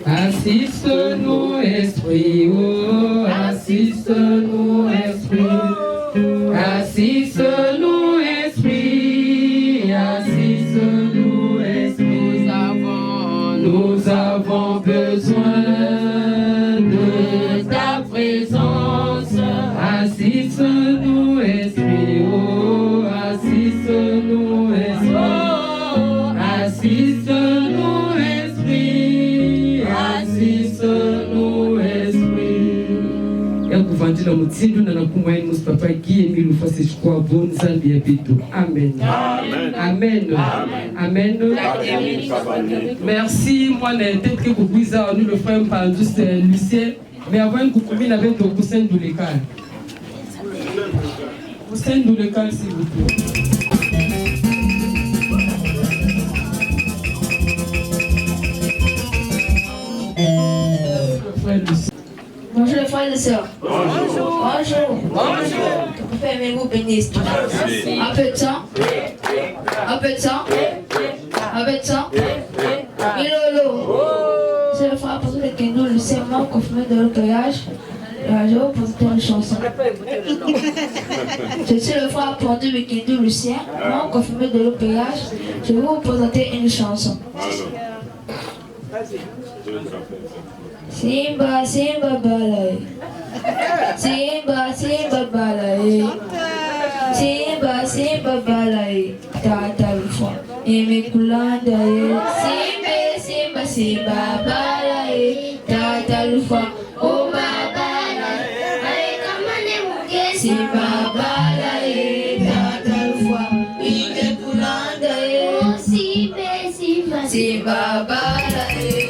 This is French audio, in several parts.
Assiste-nous, esprit, oh, assiste-nous, esprit. Assiste-nous, esprit, assiste-nous, esprit. Nous avons besoin de ta présence. Assiste-nous, esprit, oh, assiste-nous, esprit. Assiste-nous, esprit, assiste-nous, esprit. Yakuvandila mutsindu na nakumwaini musipapa gie milu fasi chukua boni zambi ya bitu. Amen. Amen. Amen. Amen. Merci. Moi, peut-être que vous pouvez nous le frère par juste Lucien. Mais avant que vous pouvez avec le coussin de l'école. Coussin de l'école, s'il vous plaît. Bonjour les frères et sœurs. Bonjour. Bonjour. Bonjour. Que mon Père et vous bénisse. Un peu de temps. Un peu de temps. Un peu de temps. Milolo. C'est le frère pour les Kendo, le serment confirmé de l'occueillage. Je vais vous présenter une chanson. Je suis le frère pendu de Kendo Lucien, membre confirmé de l'occueillage. Je vais vous présenter une chanson. Simba, Simba balai. Simba, Simba balai. Simba, Simba balai. Tata lufa. Eme kulanda ye. Simba, Simba, Simba balai. Tata lufa. Oma balai. Ay kamane muke. Simba balai. Tata lufa. Eme kulanda ye. Simba, Simba, Simba balai.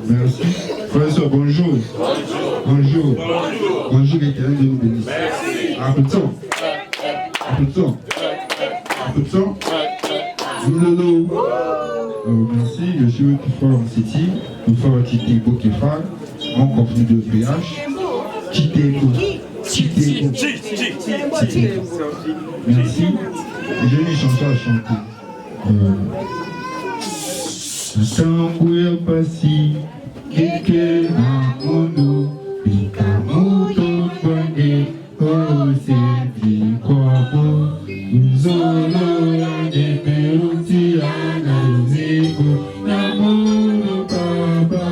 Merci. Frères et sœurs, bonjour. Bonjour. Bonjour, l'Éternel de nous bénisse. Un peu de temps. Un peu de temps. Un peu de temps. Merci, je suis Fort City, Fort Titi Bokefa. mon contenu de PH. Kiteko. Merci. J'ai une chanson à chanter. Sangouya pasi, keke amono, pikamoto bonde, osevi kwabo, uzolo yange peruti anaziko, namono baba,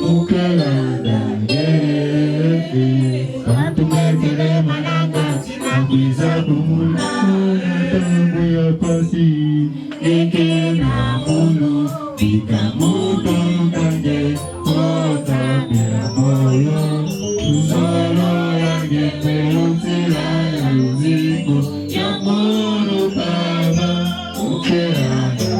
mukelanda yefe, kantu mekele mananga, nakwiza kumuna, sangouya pasi, keke amono, pikamoto bonde, osevi kwabo, uzolo yange peruti anaziko, namono baba, mukelanda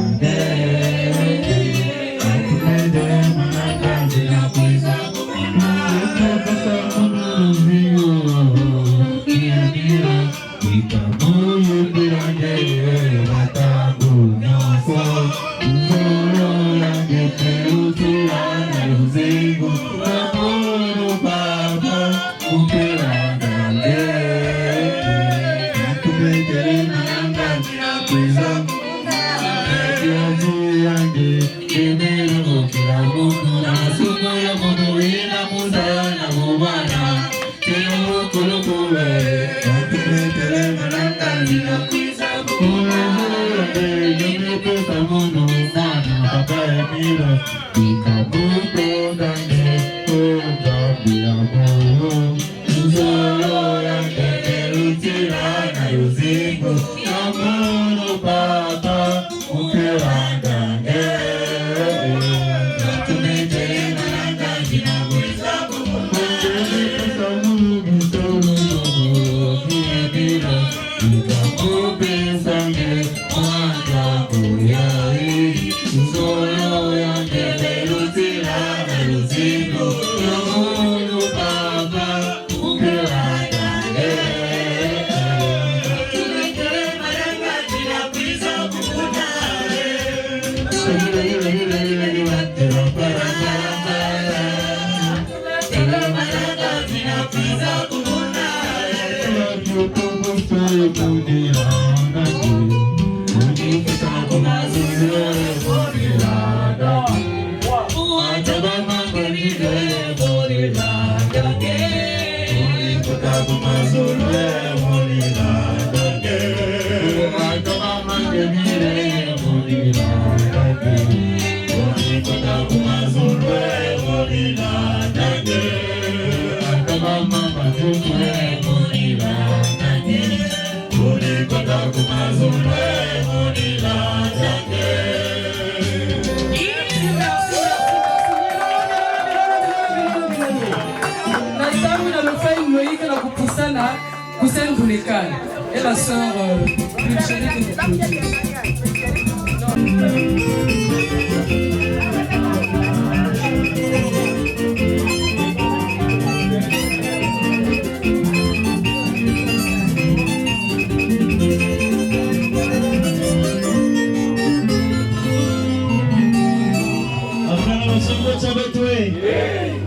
et la sœur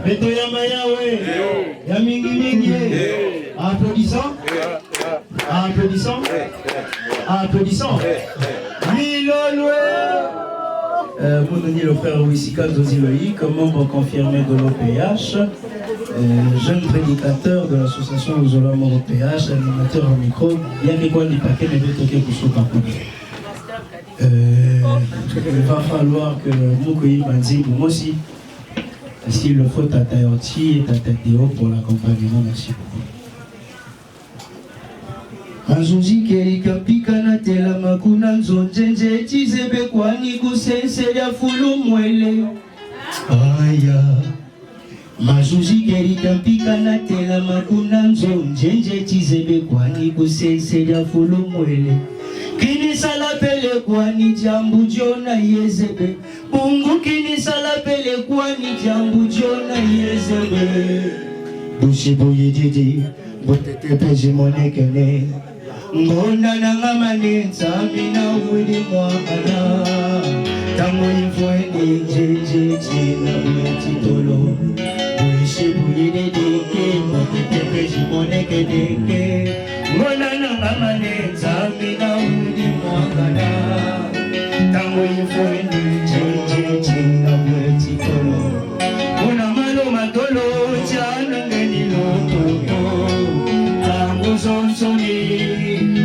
Beto ya mayawe, ya mingi mingi. Applaudissons. Applaudissons. Applaudissons. Milolwe. Vous donnez le frère Wissika Doziloï comme membre confirmé de l'OPH, jeune prédicateur de l'association Ozola Moro PH, animateur au micro, bien que quoi n'y paquet mais toquer pour ce temps. Il va falloir que Moukoui Banzi, moi aussi, s'il le faut, Tata Yoti et Tata Théo pour l'accompagnement. Merci beaucoup. Azuzi kerika pika na tela makuna nzonjenje chizebe kwani kusense ya fulu mwele aya mazuzi kerika pika na tela makuna nzonjenje chizebe kwani kusense ya fulu mwele kini sala pele kwani jambu jona yezebe Mungu kini sala pele kwani jambu jona yezebe bushibu yididi botete peji monekene Ngona na ngamane nsamina wili mwana Tango yifweni jeje china mwetitolo shibuye dedeke moteke jimoneke deke mona nanga manenza mina uni mwangana tango yifoni jeje na mweti kolo mona malo matolo jana ngeni lototo tango zonsoni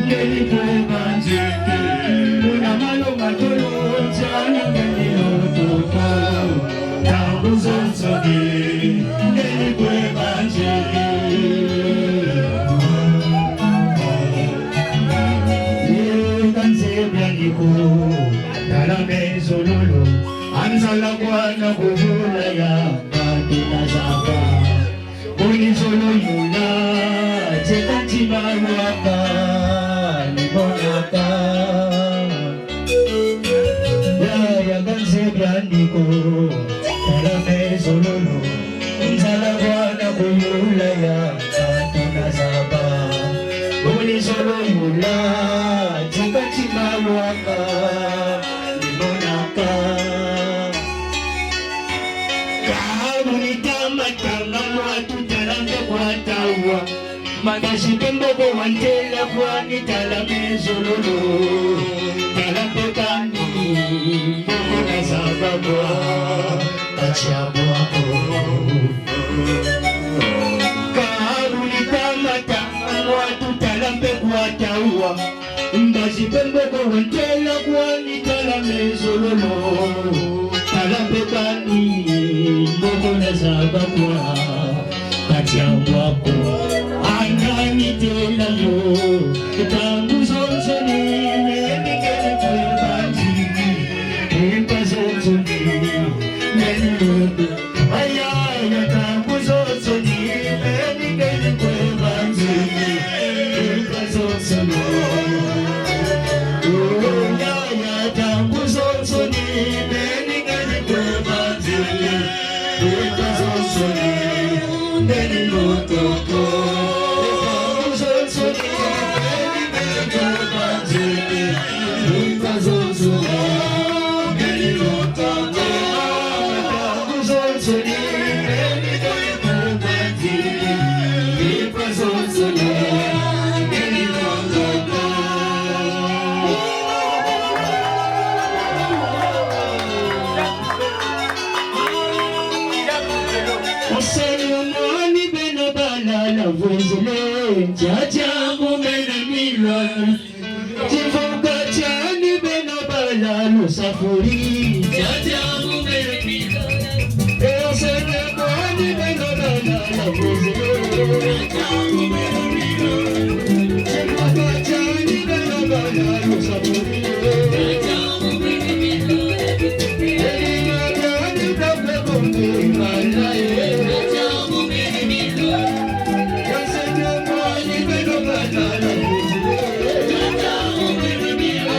ngeni kwebanjeke mona malo matolo jana ngeni lototo tango zonsoni ngeni kwebanjeke Sololo, Anzala Guana Bujula ya Katina Zaba, Buni Solo Yuna, Chetanchi Maruaka, Limonaka, Ya Ganse Biandico, Talame Sololo, Anzala Guana Bujula ya Katina Zaba, Buni Solo Yuna, Chetanchi Maruaka. Magashi pembogo wantela kwani talame zololo talambe kani na sababwa kachabwako karuni tamata watu talambe kwatawa Magashi pembogo wantela kwani talame zololo talambe kani na sababwa kachabwako Tela yo, tangu zonsoni, nikene kwebanji, nimpa zonsoni, nenudu. Ayaya tangu zonsoni, nikene kwebanji, nimpa zonsoni. Ayaya tangu zonsoni, nikene kwebanji, nimpa zonsoni, nenudu. Jajamu mena milano, jifuka chani bena balano safuri. Jajamu mena milano, esene kwani bena balano buzelo. Jajamu mena milano, jifuka chani bena balano safuri. Jajamu mena milano, elina kwani bena balano Jajamu mena milano.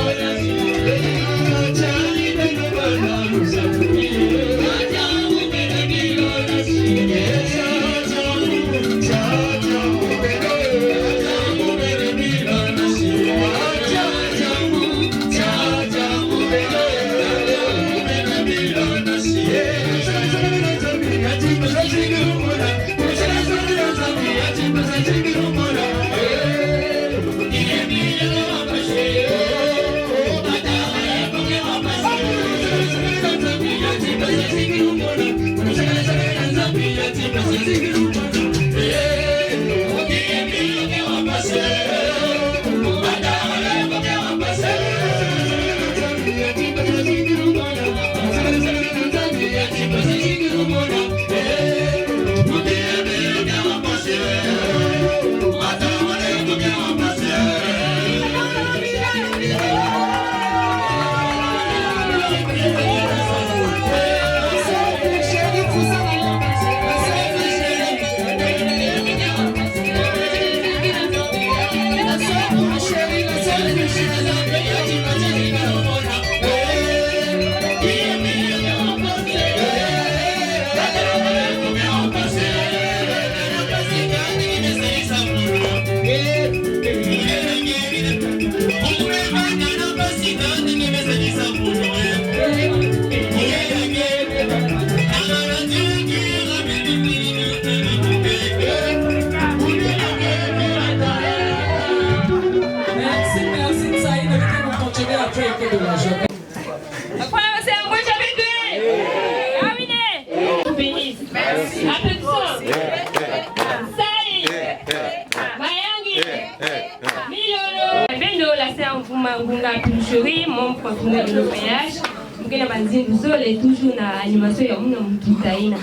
Mangunga Pulcherie, mon professionnel de voyage. Mukena Banzindu Zol est toujours dans l'animation de Mututaina.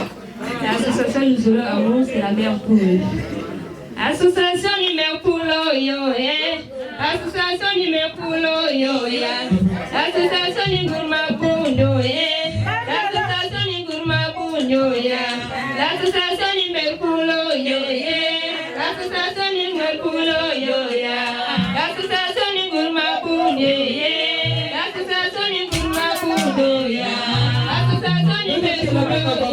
L'association du Zolo Amour, c'est la mère pour eux. Association numéro pour l'Oyo, association numéro pour l'Oyo, association numéro pour l'Oyo, l'association numéro pour l'Oyo, l'association numéro pour l'Oyo, l'association numéro pour l'Oyo, l'association numéro pour l'Oyo, l'association numéro pour l'Oyo,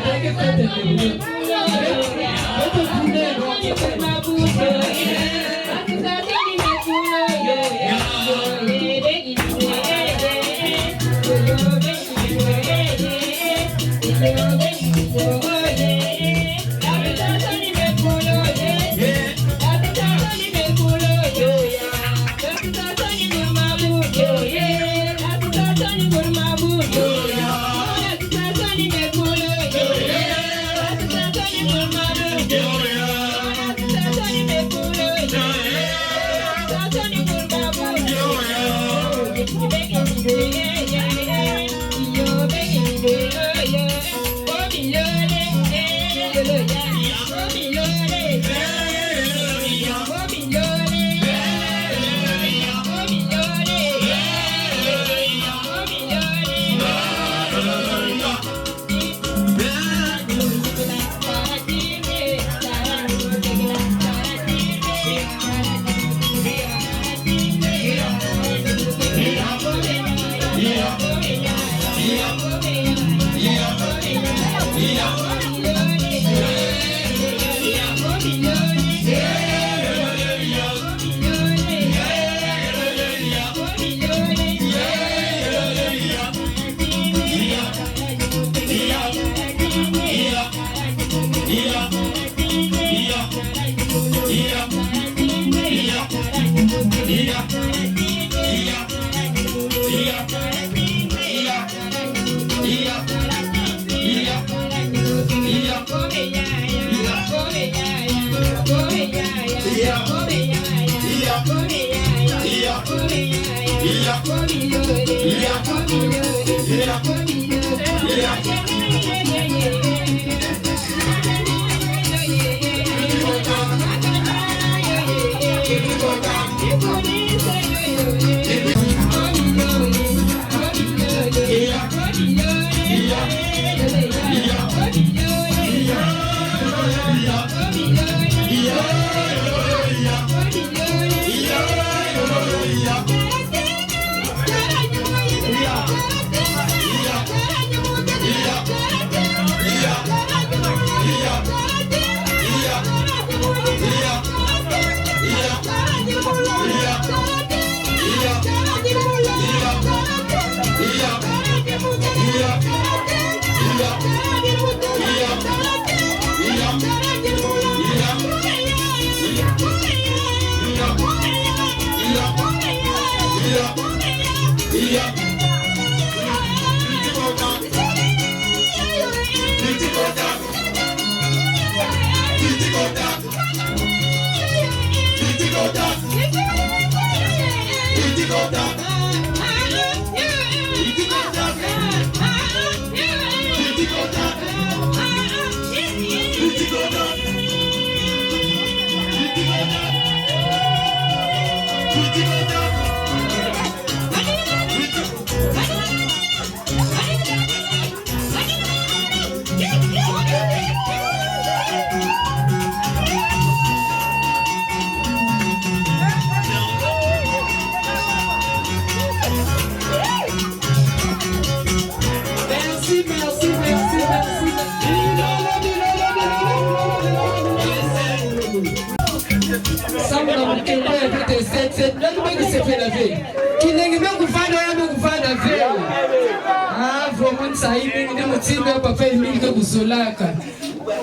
l'association numéro pour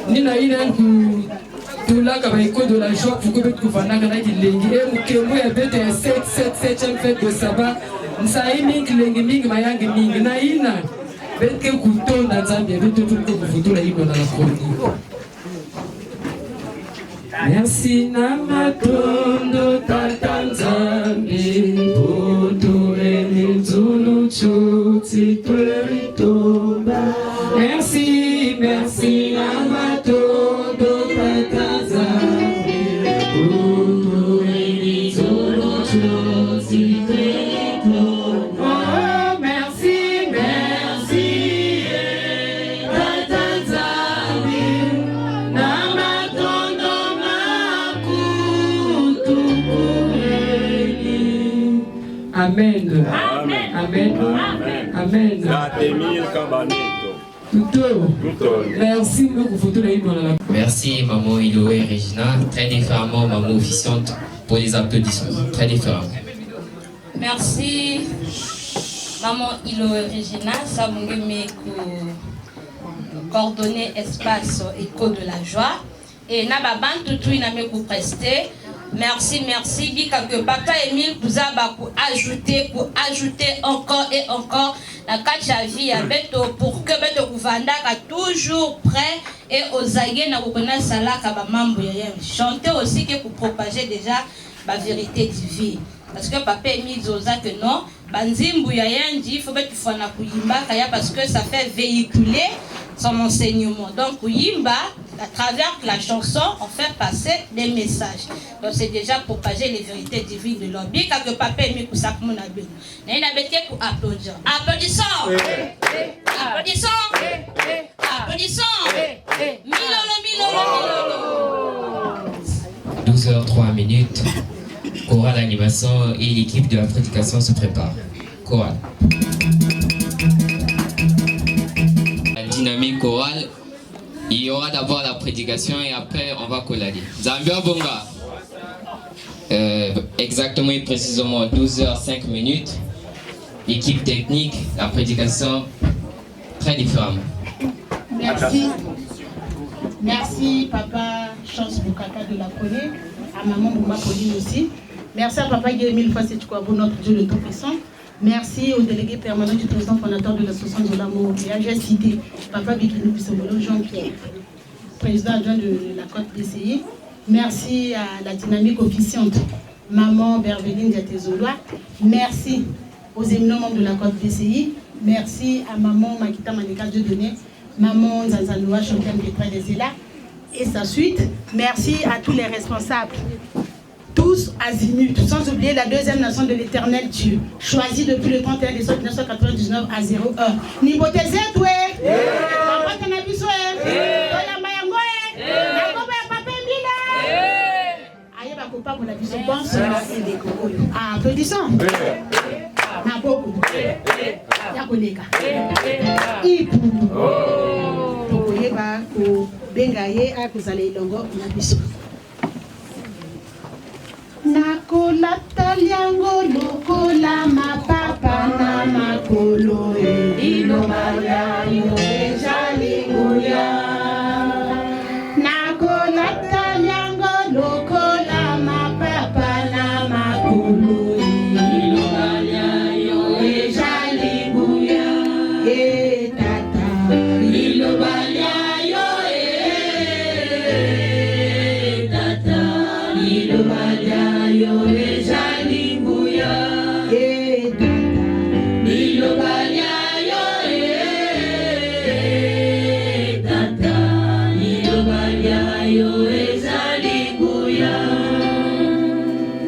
Nina ina tulaka baiko de la joie pour que tu fasses na kilengi e mukembo ya bete 7 fête de sabbat nsai mingi lengi mingi mayangi mingi na ina bete kutonda nzambe bete tuliko kufutula hilo na kodi. Merci na matondo tata nzambe chuti tulitomba. Merci, merci amatodo tataza. Oh, merci, merci. Amen. Amen. Amen. Amen. Merci beaucoup. Merci maman Iloé et Regina, très différemment maman officiante pour les applaudissements, très différemment. Merci maman Iloé et Regina, ça m'a coordonné espace écho de la joie et n'a pas tout il n'a pas presté. Merci, merci. Dit que papa Émile vous a ajouté encore et encore la vie à Beto pour que Beto Kouvanda soit toujours prêt et aux aïeux na kokona sala kaba mambo ya chanter aussi que pour propager déjà la vérité divine parce que papa Émile zoza que non banzimbu ya yandi faut que tu fasses na kuyimba kaya parce que ça fait véhiculer son enseignement donc kuyimba à travers la chanson, on fait passer des messages. Donc c'est déjà propager les vérités divines de l'homme. Bien que papa aimé pour ça que mon abonné. Il y a des pour applaudir. Applaudissons. Applaudissons. Applaudissons. Milolo. 12h03. Chorale animation et l'équipe de la prédication se prépare. Chorale. La dynamique chorale. Il y aura d'abord la prédication et après on va collader. Zambia Bonga. Exactement et précisément 12h05. L'équipe technique, la prédication très différemment. Merci. Merci papa Chance Bukaka de la Prenée, à maman Bouma Pauline aussi. Merci à papa Guémil Fassetchouabou, notre Dieu le Tout-Puissant. Merci au délégué permanent du président fondateur de l'association de l'amour. J'ai cité Papa Bikini Bissomolo Jean-Pierre, président adjoint de la Côte DCI. Merci à la dynamique officiante, Maman Berveline Diatezoloa. Merci aux éminents membres de la Côte DCI. Merci à Maman Makita Manika Dieudonné, Maman Zanzanoua Champagne Petra Desela et sa suite. Merci à tous les responsables. Tous azimuts, sans oublier la deuxième nation de l'éternel Dieu, choisie depuis le 31 décembre 1999 à 0 heure. Nibote Zetwe, Papa Kanabiso, Toya Mayangoe, Nakoba Papa Mbila. Aïe, ma copain, pour la vision, bon cela et les cocos. Ah, applaudissons. Naboku, Yakoleka, Ipu, Tokoyeba, Bengaye, Akuzale Longo, Nabiso. Nakolata liango lokola mapapa na makolo ilobaya yo ejalinguya. Nakolata liango lokola mapapa na makolo ilobaya yo ejalinguya. E tata ilobaya yo e tata ilobaya. Yo ejalinguya, tata, nilobalia yo tata, nilobalia yo ejalinguya.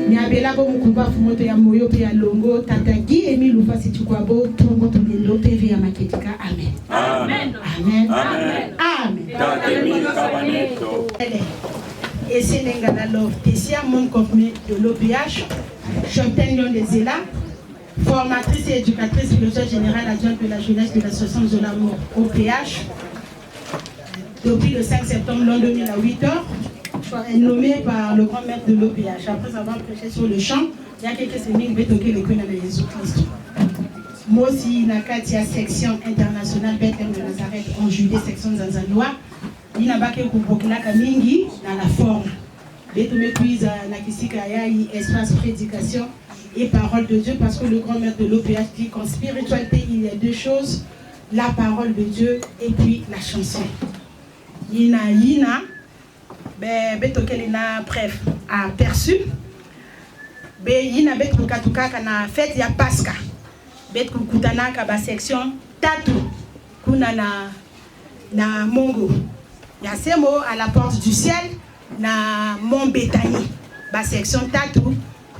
Nyabela bo mukumba fumoto ya moyo pe ya longo tata Guy-Émile Fassetchouabou tongo tolelo PV ya maketika amen. Amen. Amen. Amen. Amen. Et c'est l'Enganalo, Tessia, mon confrère de l'OPH, Chantal Lyon des Zéla, formatrice et éducatrice philosophe générale adjointe de la jeunesse de l'association de l'amour OPH. Depuis le 5 septembre l'an 2000 à 8h, nommée par le grand maître de l'OPH. Après avoir prêché sur le champ, il y a quelques semaines, il va toquer les couilles de Jésus-Christ. Moi aussi, Nakatia, section internationale Bethlehem de Nazareth, en Judée, section Zanzanoua. Il n'a pas que mingi dans la forme. Et tout m'épuise na kisika yaï espace prédication et parole de Dieu parce que le grand maître de l'OPH dit qu'en spiritualité il y a deux choses, la parole de Dieu et puis la chanson. Yina betokelina bref aperçu. Yina betukatuka kana fête ya Pasca. bet kukutanaka ba section tatu kuna na Mongo ya semo à la porte du ciel na Mont Béthanie ba section tatu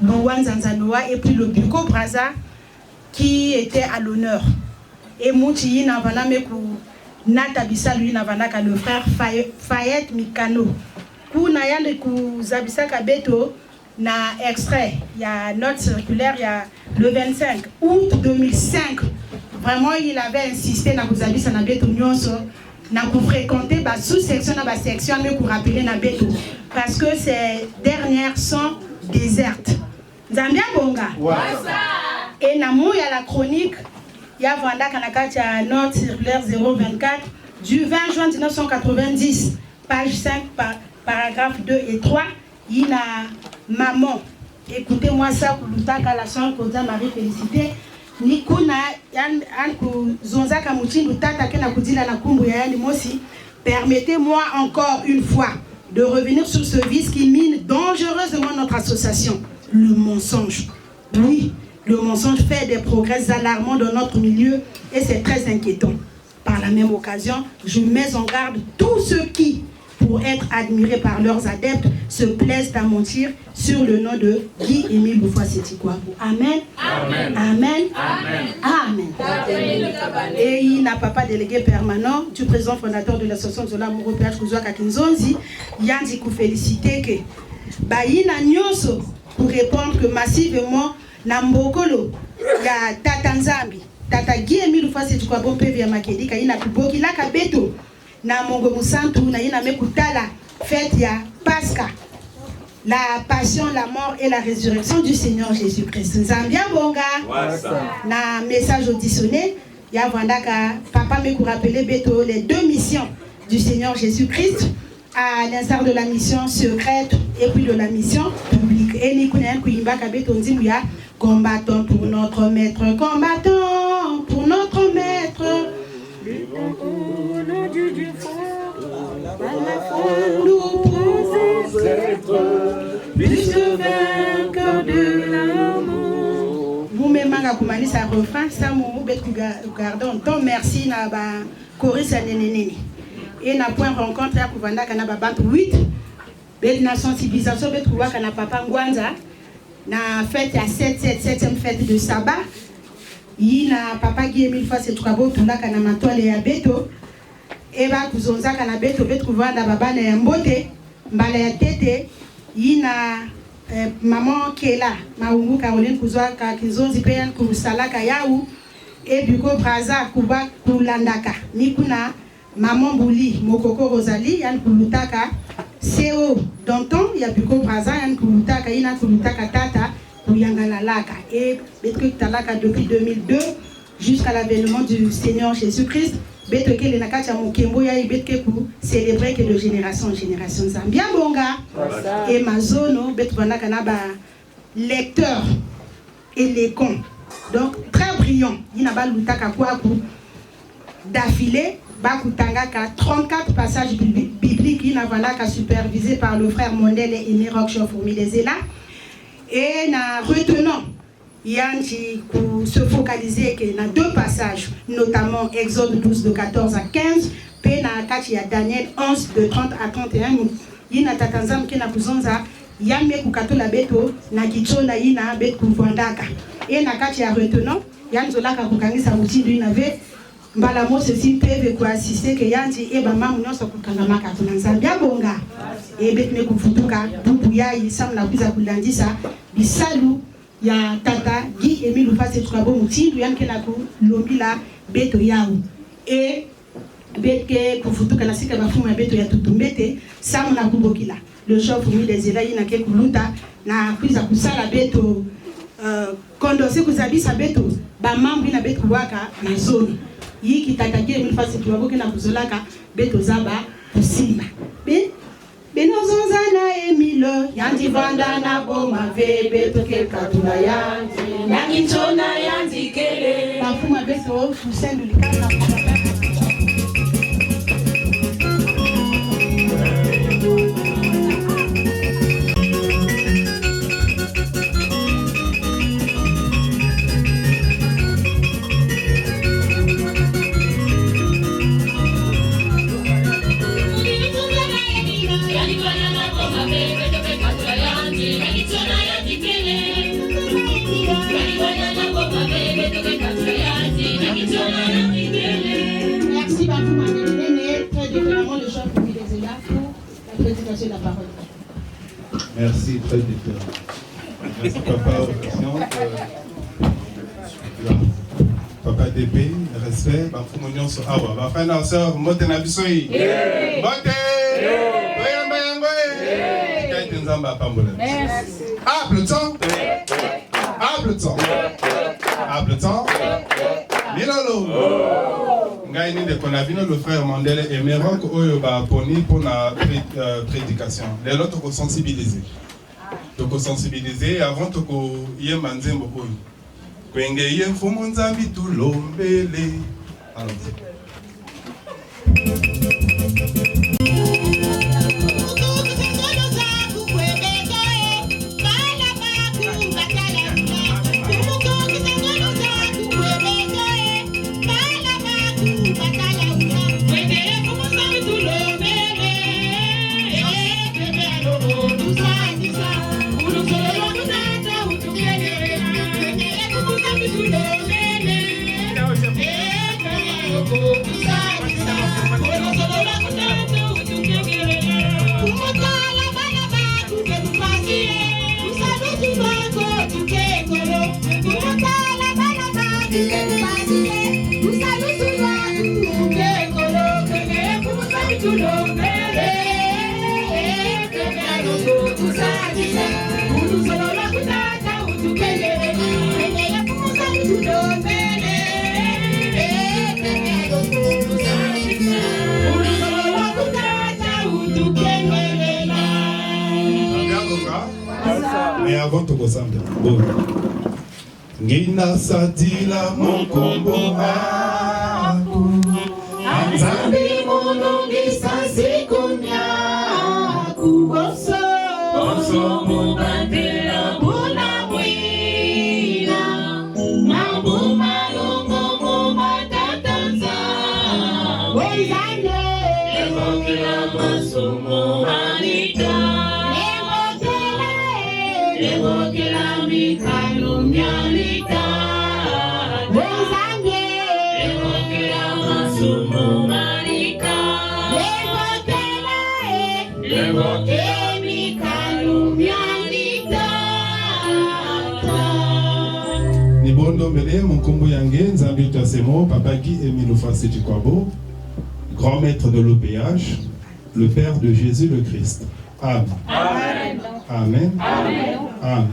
Louanzanzanoa et puis le Buko Braza qui était à l'honneur et Mouchi Navana Meku Natabisa lui Navanaka le frère Fayette Mikano kuna yande ku zabisa kabeto na extrait il y a note circulaire il y a le 25 août 2005 vraiment il avait insisté na kuzabisa na beto nyonso na ku fréquenter ba sous-section na ba section mais ku rappeler na beto parce que ces dernières sont désertes. Zambia bonga. Et na mou ya la chronique ya vanda kanakati ya note circulaire 024 du 20 juin 1990 page 5 paragraphe 2 et 3 il a maman écoutez-moi ça kulutaka la chambre Koza Marie Félicité ni kuna yan ku zonzaka mutindu tata kena kudila na kumbu ya yani mosi permettez-moi encore une fois de revenir sur ce vice qui mine dangereusement notre association, le mensonge. Oui, le mensonge fait des progrès alarmants dans notre milieu et c'est très inquiétant. Par la même occasion, je mets en garde tous ceux qui, pour être admirés par leurs adeptes, se plaisent à mentir sur le nom de Guy-Émile Boufoua-Seti-Kouabou. Amen. Amen. Amen. Amen. Amen. Et il n'a pas délégué permanent du président fondateur de l'association Zola Mouro PH Kouzoaka Kinzonzi, Yanzi kou félicité que Baïna Nyonso pour répondre que massivement Nambokolo, ya Tata Nzambi, Tata Guy-Émile Boufoua-Seti-Kouabou Pevi ya Makedi, ka ina kuboki la kabeto. Na Mongo Musantu na ina mekutala fête ya Pasca, la passion, la mort et la résurrection du Seigneur Jésus-Christ. Zambia bonga. Na message auditionné ya vandaka papa me rappeler beto les deux missions du Seigneur Jésus-Christ à l'instar de la mission secrète et puis de la mission publique. Et ni kunen kuimba kabeto nzimu ya combattant pour notre maître, combattant pour notre maître. Au nom du Dieu fort, par la foi, nous pouvons être plus vainqueurs de l'amour. Vous-même, vous ça refrain, ça m'a gardé en temps. Merci, Naba, Coris à Nénéné. Et na point rencontre à Kouvanda, Kanaba Bant 8. Belle na sensibilisation, belle Kouwa, Kanapapa Ngwanza. Na fête à 7e fête de sabbat. Yina papa Guy-Émile Boufoua-Seti-Kouabou tunda kana matwale ya beto eba kuzonza kana beto beto kuvanda babana ya mbote mbala ya tete yina maman Kela maungu Caroline kuzwa ka kizonzi pe yan kusalaka yau e Buko Braza kuba kulandaka ni kuna maman Bouli Mokoko Rosalie yan kulutaka CO Danton ya Buko Braza yan kulutaka yina kulutaka tata et depuis 2002 jusqu'à l'avènement du Seigneur Jésus-Christ, célébrer que de génération en génération. Zambia bonga et mazono lecteur et les cons. Donc très brillant. Il n'a pas lutaka kwaku d'affilée. Bakutangaka 34 passages bibliques. Il n'a pas supervisé par le frère Mondel et Aimé Rockchef Fourmi-les-Éla. Et na retenant, Yanti pour se focaliser que na deux passages, notamment Exode 12 de 14 à 15, puis na Katia Daniel 11 de 30 à 31. Yina tatanzam ke na kuzonza yame kukato la beto na kichona yina bet kuvandaka. Et na Katia retenant, yanzola ka kukangisa mutindo inave mbalamo ceci peut assister que yanti e bama munyoso kukanga katuna Nzambia bonga e bet me kufutuka bubu ya isam na kuza kulandisa bisalu ya tata Guy-Émile Boufoua-Seti-Kouabou mutindo yanke na ku lombila beto yao e betke kufutuka na sika bafumu ya beto ya tutumbete samu na kubokila le chef Fourmi-les-Éla yina ke kuluta na kuza kusala beto kondose kuzabisa beto ba mambu na beto waka na zone yiki tata Guy-Émile Boufoua-Seti-Kouabou kena kuzolaka beto zaba kusimba benozonzana Emile yanti vanda na boma ve beto ke katuna yanti nakichona yanti kele bafuma beto fusendu likana. Merci Bafou Mané, très différemment le choix pour les élèves pour la présentation de la parole. Merci, très différent. Merci papa, papa DP, respect, Bafou Mounion sur Awa. Ma frère et sœur, Mote Nabisoi. Mote! Applaudissons. Applaudissons. Applaudissons. Milolo. Ngaini de Konavino, le frère Mandela et Merok Oyoba Poni pour la prédication. Les autres sont sensibilisés. Donc sensibiliser avant que yé manzembo oyo. Kwenge yé mfumo nzambi tulombele. Allons-y. Mais avant tout ça, bon. Ngina sadila monkombo aku Anzambi monongi sasikunya kuboso Boso mubandela muna mwina Mambu malongo mumatatanza Wezane Evokila masumo manita Evokila mikalo myalita Wezane Evokila masumo manita Evokila mikalo myalita Nibondo mele monkombo yange Nzambi Tasemo Papa Guy Emile Fasiti Kwabo grand maître de l'OPH le père de Jésus le Christ. Amen. Amen. Amen. Amen. Amen.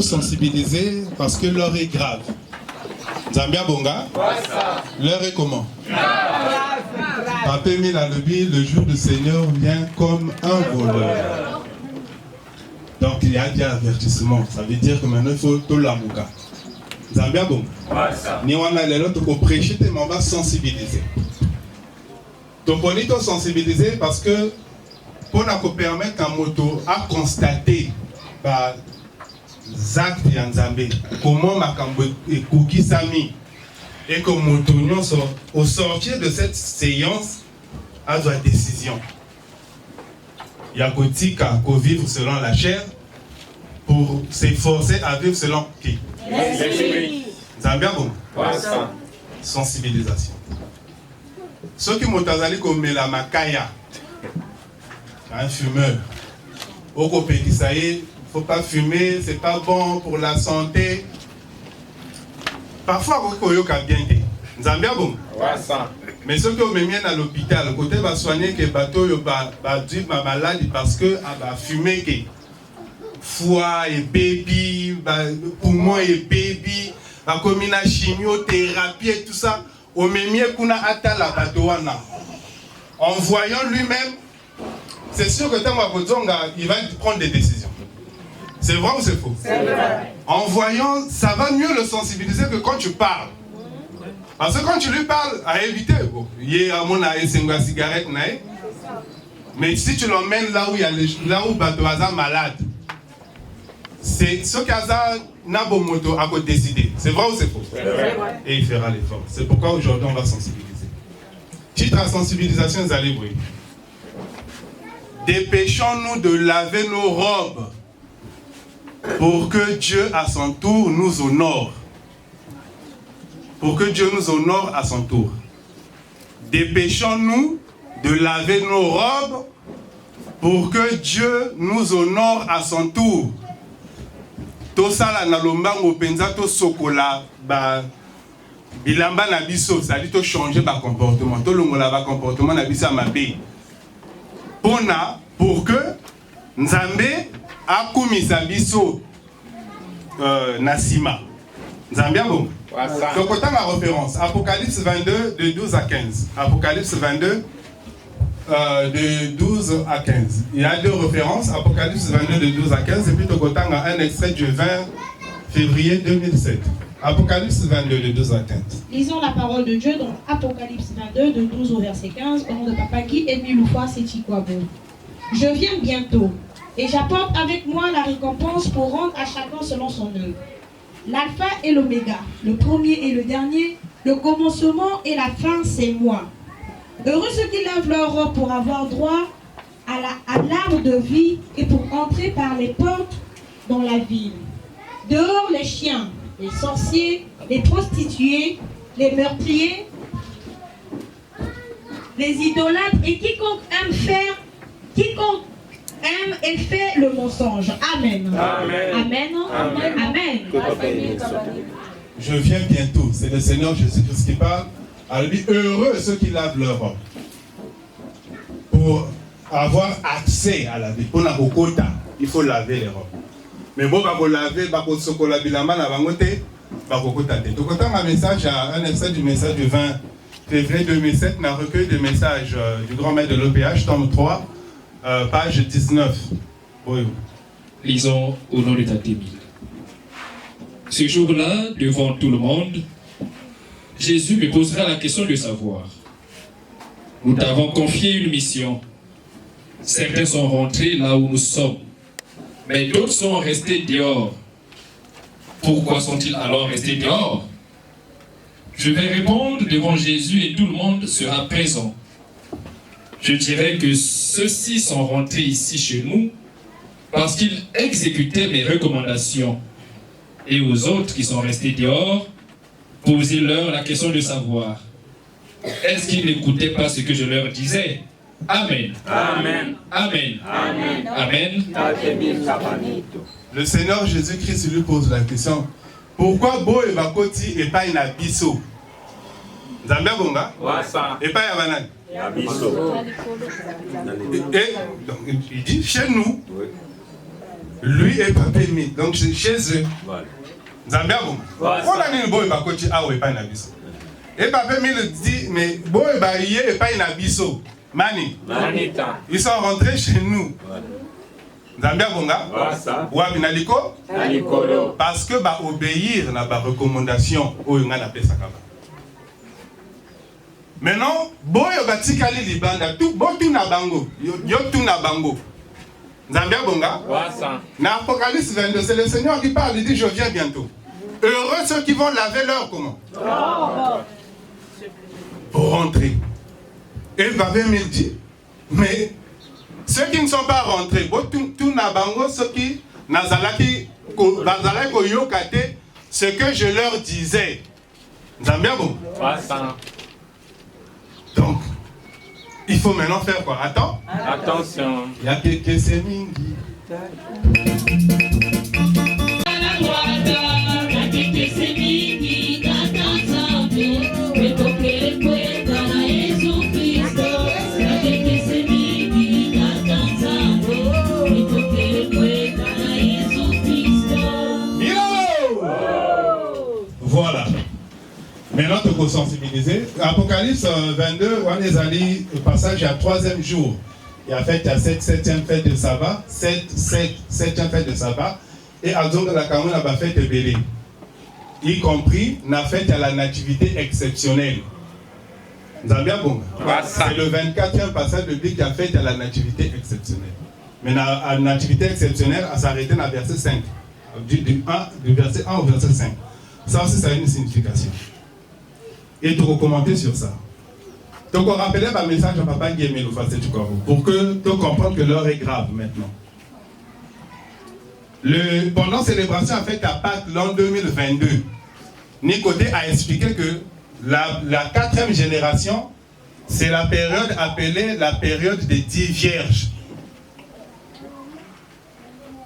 Sensibiliser parce que l'heure est grave. Zambia Bonga, l'heure est comment? Papa Emile a le jour du Seigneur vient comme un voleur. Donc il y a des avertissements. Ça veut dire que maintenant il faut tout l'amouka. Zambia Bonga. Ni on a les autres pour prêcher, mais on va sensibiliser. Donc on est sensibiliser parce que pour nous permettre à moto à constater actes ya Nzambe comment makambo ekoki sami et que moto nyonso au sortir de cette séance a une décision ya kotika ko vivre selon la chair pour s'efforcer à vivre selon qui Nzambe bon sensibilisation ceux qui m'ont azali komela makaya un fumeur. Au Copédi, ça y est, il ne faut pas fumer, c'est pas bon pour la santé. Parfois, on a bien dit. Zambia bon. Mais ceux qui ont mis à l'hôpital, côté va soigner que bateau va dire ma maladie parce que va fumer que foie et baby, poumon et baby, va comme une chimiothérapie et tout ça. Au même qu'on a atteint la bateau en voyant lui-même, c'est sûr que il va prendre des décisions. C'est vrai ou c'est faux? C'est vrai. En voyant, ça va mieux le sensibiliser que quand tu parles. Parce que quand tu lui parles, à éviter, il y a un cigarette, mais si tu l'emmènes là où il y a là où Batoaza malade, c'est ce qu'Aza n'a pas moto à décider. C'est vrai ou c'est faux? C'est vrai. Et il fera l'effort. C'est pourquoi aujourd'hui on va sensibiliser. Titre à sensibilisation, vous allez voir. Dépêchons-nous de laver nos robes pour que Dieu à son tour nous honore. Pour que Dieu nous honore à son tour. Dépêchons-nous de laver nos robes pour que Dieu nous honore à son tour. Tout ça là na lombango penza to sokola ba bilamba na biso, ça dit to changer ba comportement, to longola ba comportement na biso mabe. Pour que Nzambe akumisa biso nasima. Nzambe bon. Donc autant la référence Apocalypse 22 de 12 à 15. Apocalypse 22 de 12 à 15. Il y a deux références, Apocalypse 22 de 12 à 15 et puis autant un extrait du 20 février 2007. Apocalypse 22 de 12 à 15. Lisons la parole de Dieu dans Apocalypse 22 de 12 au verset 15 au nom de Papa Guy et Miloufa Sétikwabo. Je viens bientôt et j'apporte avec moi la récompense pour rendre à chacun selon son œuvre. L'alpha et l'oméga, le premier et le dernier, le commencement et la fin, c'est moi. Heureux ceux qui lavent leur robe pour avoir droit à l'arbre de vie et pour entrer par les portes dans la ville. Dehors les chiens, les sorciers, les prostituées, les meurtriers, les idolâtres et quiconque aime et fait le mensonge. Amen. Amen. Amen. Amen. Amen. Je viens bientôt. C'est le Seigneur Jésus-Christ qui parle. Alors, il dit, heureux ceux qui lavent leur robe. Pour avoir accès à la vie. Pour la quota, il faut laver les robes. Mais bon, pour laver, pour sokola bilama na bangote, pour quota. Donc, autant un message, un extrait du message du 20 février 2007, un recueil de messages du grand maître de l'OPH, tome 3. Page 19. Oui. Lisons au nom de Tatémil. Ce jour-là, devant tout le monde, Jésus me posera la question de savoir. Nous t'avons confié une mission. Certains sont rentrés là où nous sommes, mais d'autres sont restés dehors. Pourquoi sont-ils alors restés dehors? Je vais répondre devant Jésus et tout le monde sera présent. Je dirais que ceux-ci sont rentrés ici chez nous parce qu'ils exécutaient mes recommandations. Et aux autres qui sont restés dehors, posez-leur la question de savoir. Est-ce qu'ils n'écoutaient pas ce que je leur disais? Amen. Amen. Amen. Amen. Amen. Le Seigneur Jésus-Christ lui pose la question. Pourquoi Boé Bakoti et pas une abisso? Zambia Bonga? Et pas Yabanan? Et donc, il dit chez nous, lui est pas permis. Donc chez eux, Zambia bon. On a dit Boé Bakoti ah ouais pas une abisso. Et pas permis le dit mais Boé Baïe et pas une abisso. Mani. Ils sont rentrés chez nous. Zambia Bonga? Wabi Naliko? Parce que bah obéir na ba recommandation au yunga na pesa kaba. Maintenant, boyo batikali libanda tout botu na bango yo tout na bango. Zambia Bonga? Na Apocalypse 22, c'est le Seigneur qui parle, il dit je viens bientôt. Heureux ceux qui vont laver leur comment? Pour rentrer. Et Babé me dit, mais ceux qui ne sont pas rentrés, tout na bango ceux qui nazalaki bazalaki yokate ce que je leur disais. Zambia bon. Donc, Il faut maintenant faire quoi? Attends. Attention. Il y a quelques semingi. Voilà. Maintenant, tu peux sensibiliser. Apocalypse 22, on est allé au passage à 3e jour. Et en fait, il y a 7e fête de sabbat, 7e fête de sabbat, et à zone de la Cameroun, la fête de Bélé. Y compris la fête à la nativité exceptionnelle. Vous avez bien bon? C'est le 24e passage biblique qui a fait à la nativité exceptionnelle. Mais la nativité exceptionnelle, elle s'arrêtait dans le verset 5. Du verset 1 au verset 5. Ça aussi, ça a une signification. Et tu recommendes sur ça. Donc, on rappelait le message à Papa Guémé pour que tu comprennes que l'heure est grave maintenant. Pendant la célébration, en fait, à Pâques, l'an 2022, Nicodé a expliqué que la 4e génération, c'est la période appelée la période des 10 vierges.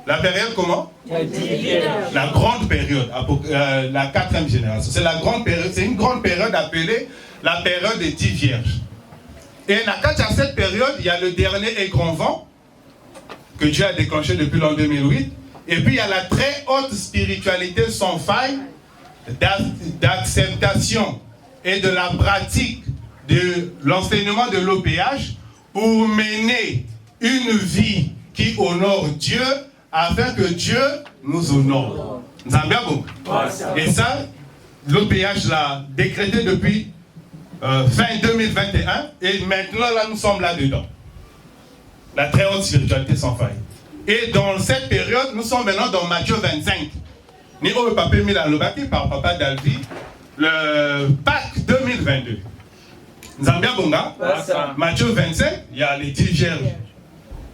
La période comment? La grande période, la 4e génération. C'est la grande période, c'est une grande période appelée la période des 10 vierges. Et dans cette période, il y a le dernier et grand vent que Dieu a déclenché depuis l'an 2008. Et puis il y a la très haute spiritualité sans faille d'acceptation et de la pratique de l'enseignement de l'OPH pour mener une vie qui honore Dieu afin que Dieu nous honore. Nous avons bien bon. Et ça, l'OPH l'a décrété depuis fin 2021 et maintenant là nous sommes là-dedans. La très haute spiritualité sans faille. Et dans cette période, nous sommes maintenant dans Matthieu 25. Nous avons papa mis la lobaki par Papa Dalvi, le Pâques 2022. Nous avons bien bon gars. Matthieu 25, il y a les 10 vierges.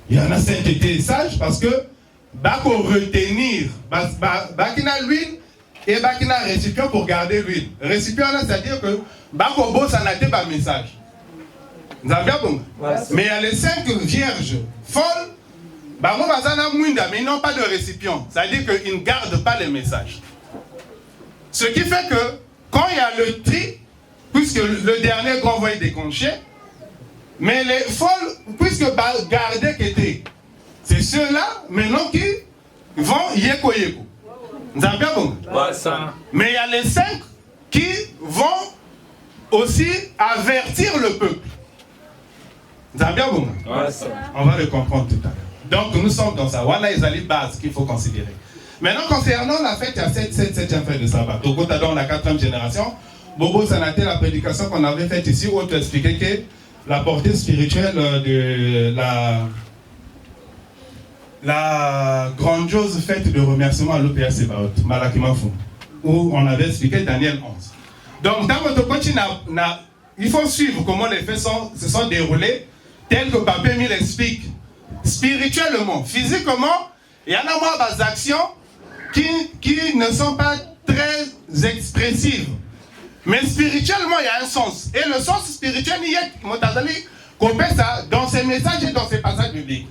Il y en a sainteté et sage parce que bako retenir, bakina l'huile et bakina récipient pour garder l'huile. Récipient là, c'est-à-dire que bako bo ça n'a pas de message. Nous avons bien bon. Mais il y a les 5 vierges folles. Mais ils n'ont pas de récipient. C'est-à-dire qu'ils ne gardent pas les messages. Ce qui fait que quand il y a le tri, puisque le dernier grand voyait déconché, mais les folles, puisque garder qu'était, c'est ceux-là maintenant qui vont yeko yeko. Vous avez bien bon? Mais il y a les 5 qui vont aussi avertir le peuple. Vous avez bien bon? On va le comprendre tout à l'heure. Donc nous sommes dans ça. Voilà les bases qu'il faut considérer. Maintenant, concernant la fête, il y a 7e fête de sabbat. Togo dans la 4e génération. Bobo Sanaté, la prédication qu'on avait faite ici, où on t'expliquait que la portée spirituelle de la grandiose fête de remerciement à l'OPH Sebaot, Malakimafou, où on avait expliqué Daniel 11. Donc, dans votre continent, il faut suivre comment les faits se sont déroulés, tel que Papa Emile explique. Spirituellement, physiquement, il y en a moins des actions qui ne sont pas très expressives. Mais spirituellement, il y a un sens. Et le sens spirituel, il y a ça dans ses messages et dans ses passages bibliques.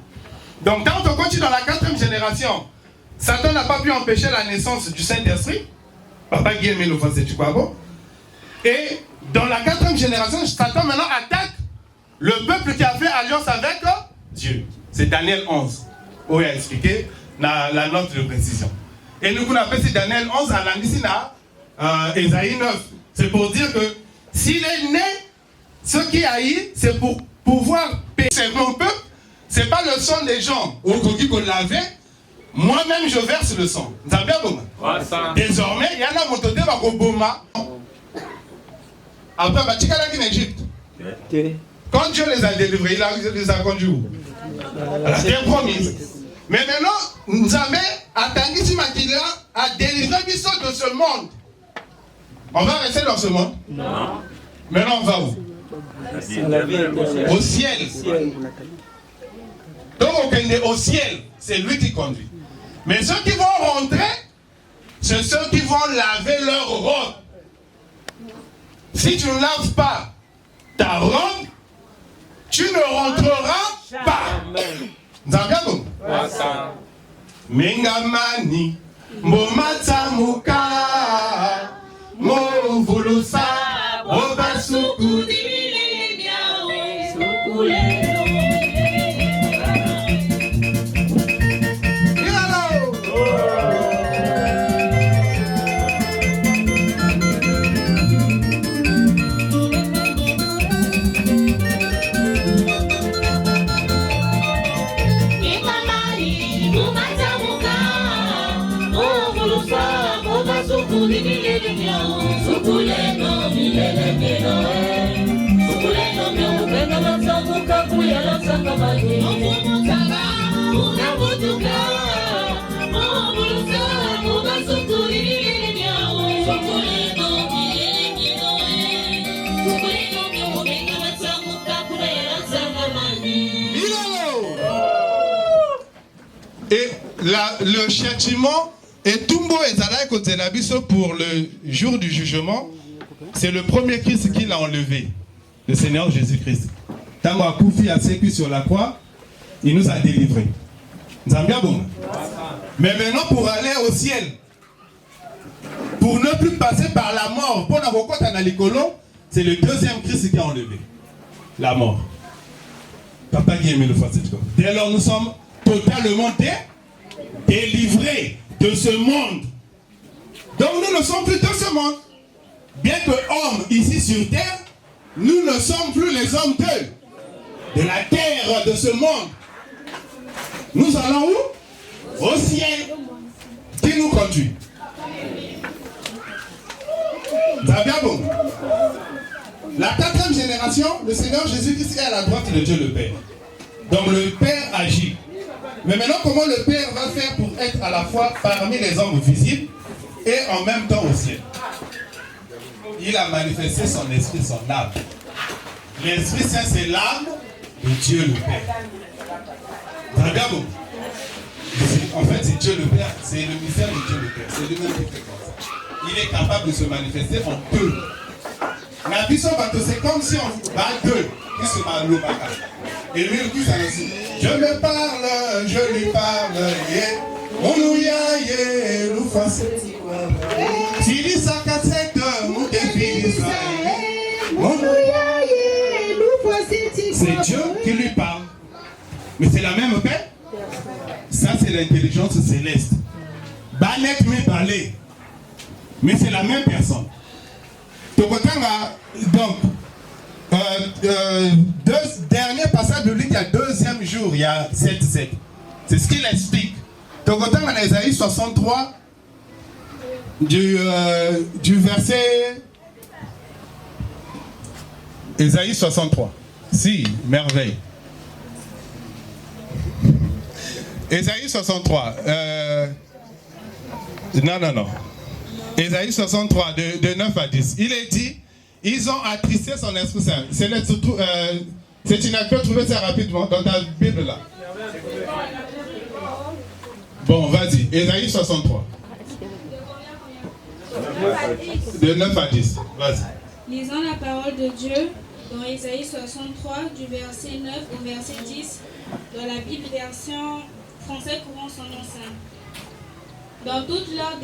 Donc, quand on continue dans la 4e génération, Satan n'a pas pu empêcher la naissance du Saint-Esprit. Papa Guillaume le faisait, tu crois bon? Et dans la 4e génération, Satan maintenant attaque le peuple qui a fait alliance avec Dieu. C'est Daniel 11, où il a expliqué la note de précision. Et nous avons appelé Daniel 11 à l'Andicina, Ésaïe 9. C'est pour dire que s'il est né, ce qui a eu, c'est pour pouvoir pécher mon peuple. Ce n'est pas le sang des gens au coquille qu'on lavait. Moi-même, je verse le sang. Vous avez bien bon? Désormais, il y en a mon côté, au Boma. Après, il y a en Égypte. Quand Dieu les a délivrés, il les a conduits où? La terre promise. Mais maintenant, nous avons attendu ce matin à délivrer les choses de ce monde. On va rester dans ce monde? Non. Maintenant, on va où? Au ciel. Donc, on est au ciel. C'est lui qui conduit. Mais ceux qui vont rentrer, c'est ceux qui vont laver leur robe. Si tu ne laves pas ta robe, tu ne rentreras pas. Nzambia Mengamani, Momata Muka, Movulusa, Obasuku, Et le châtiment et Tumbo et Zalaï Kotelabiso pour le jour du jugement, c'est le premier Christ qu'il a enlevé, le Seigneur Jésus-Christ. Tango a Koufi a sécu sur la croix, il nous a délivrés. Zambia bon. Mais maintenant pour aller au ciel, pour ne plus passer par la mort, pour n'avoir pas dans les colons, c'est le deuxième Christ qui a enlevé la mort. Papa qui aimé le fois cette fois. Dès lors nous sommes totalement délivrés de ce monde. Donc nous ne sommes plus de ce monde. Bien que hommes ici sur terre, nous ne sommes plus les hommes de la terre, de ce monde. Nous allons où? Au ciel. Qui nous conduit? Bon. La 4e génération, le Seigneur Jésus-Christ est à la droite de Dieu le Père. Donc le Père agit. Mais maintenant, comment le Père va faire pour être à la fois parmi les hommes visibles et en même temps au ciel? Il a manifesté son esprit, son âme. L'Esprit Saint, c'est l'âme de Dieu le Père. Bon. En fait, c'est Dieu le Père, c'est le mystère de Dieu le Père. C'est lui-même qui fait comme ça. Il est capable de se manifester en deux. La vision, c'est comme si on va deux. Et lui, il dit ça aussi. Je me parle, je lui parle. On nous y a, nous fasse. Si dit ça, mon c'est Dieu qui lui parle. Mais c'est la même paix. Ça, c'est l'intelligence céleste. Banet me parler. Mais c'est la même personne. Donc, deux derniers passages bibliques, il y a deuxième jour, il y a 7-7. C'est ce qu'il explique. Donc, en Isaïe 63, du verset... Isaïe 63. Si, merveille. Isaïe 63. Non. Isaïe 63, de 9 à 10. Il est dit, ils ont attristé son Esprit Saint. C'est une acte, trouver ça rapidement dans ta Bible là. Bon, vas-y. Isaïe 63. De 9 à 10. Vas-y. Lisons la parole de Dieu dans Isaïe 63, du verset 9 au verset 10, dans la Bible version français courant son nom saint. Dans toute leur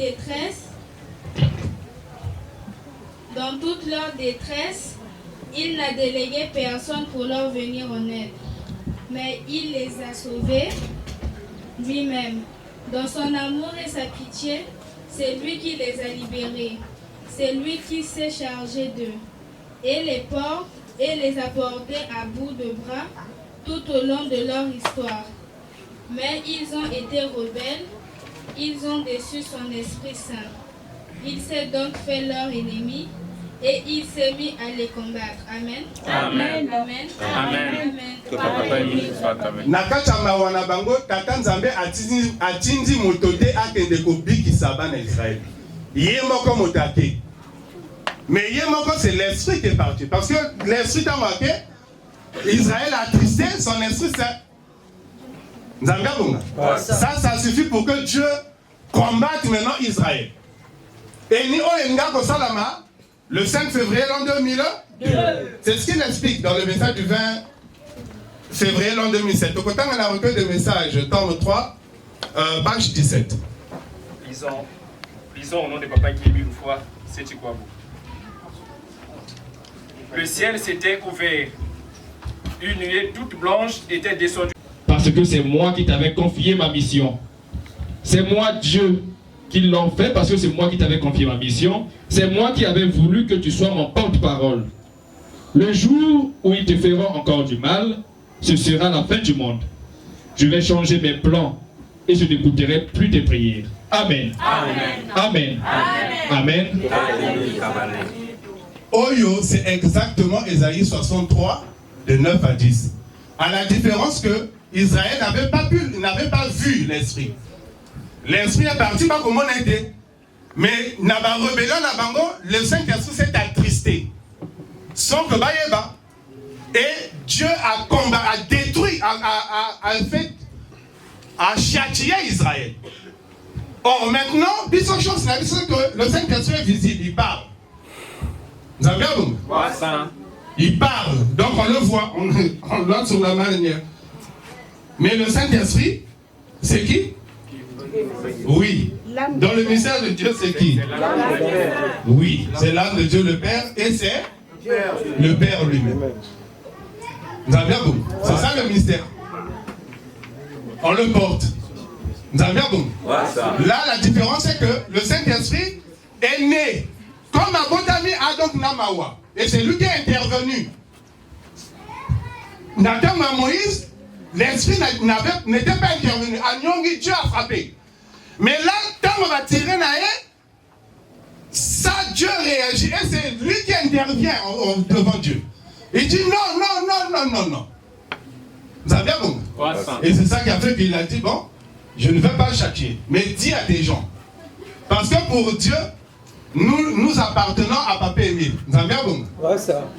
détresse, il n'a délégué personne pour leur venir en aide, mais il les a sauvés lui-même. Dans son amour et sa pitié, c'est lui qui les a libérés. C'est lui qui s'est chargé d'eux et les porte et les a portés à bout de bras tout au long de leur histoire. Mais ils ont été rebelles, ils ont déçu son Esprit Saint. Il s'est donc fait leur ennemi et il s'est mis à les combattre. Amen. Amen. Amen. Amen. Amen. Nakachama wana bango tata Nzambe atindi motote akende kobiki sabana Israël. Yemoko motake. Mais yemoko c'est l'esprit qui est parti parce que l'esprit t'a marqué. Israël a attristé son Esprit Saint. Ça suffit pour que Dieu combatte maintenant Israël. Et ni Oenga Salama, le 5 février l'an 2002. C'est ce qu'il explique dans le message du 20 février l'an 2007. Au côté, on a recueil de messages, tome 3, page 17. Lisons au nom de Papa Guy une fois, c'est Chikwabo. Le ciel s'était ouvert. Une nuée toute blanche était descendue. Parce que c'est moi qui t'avais confié ma mission. C'est moi, Dieu, qui l'en fait parce que c'est moi qui t'avais confié ma mission. C'est moi qui avais voulu que tu sois mon porte-parole. Le jour où ils te feront encore du mal, ce sera la fin du monde. Je vais changer mes plans et je n'écouterai plus tes prières. Amen. Amen. Amen. Amen. Oyo, c'est exactement Ésaïe 63, de 9 à 10. À la différence que Israël n'avait pas vu l'esprit. L'esprit est parti, pas comme on était. Mais dans la rébellion, le Saint-Esprit s'est attristé. Sans que Baïeba. Et Dieu a combattu, a détruit, a châtié Israël. Or maintenant, que le Saint-Esprit est visible, il parle. Vous avez bien vu? Il parle, donc on le voit, on le sur la manière. Mais le Saint-Esprit, c'est qui? Oui. Dans le mystère de Dieu, c'est qui? Oui, c'est l'âme de Dieu le Père et c'est le Père lui-même. Vous avez bien vu? C'est ça le mystère. On le porte. Vous avez bien vu? Là, la différence, c'est que le Saint-Esprit est né comme un bon ami Adok Namawa. Et c'est lui qui est intervenu. Nathan Moïse, l'esprit n'était pas intervenu. Anyongi, Dieu a frappé. Mais là, quand on va tirer Naé, ça, Dieu réagit. Et c'est lui qui intervient devant Dieu. Il dit non. Vous avez bien compris? Et c'est ça qui a fait qu'il a dit, bon, je ne vais pas châtier. Mais dis à tes gens. Parce que pour Dieu, nous appartenons à Papa Émile. Vous avez bien compris?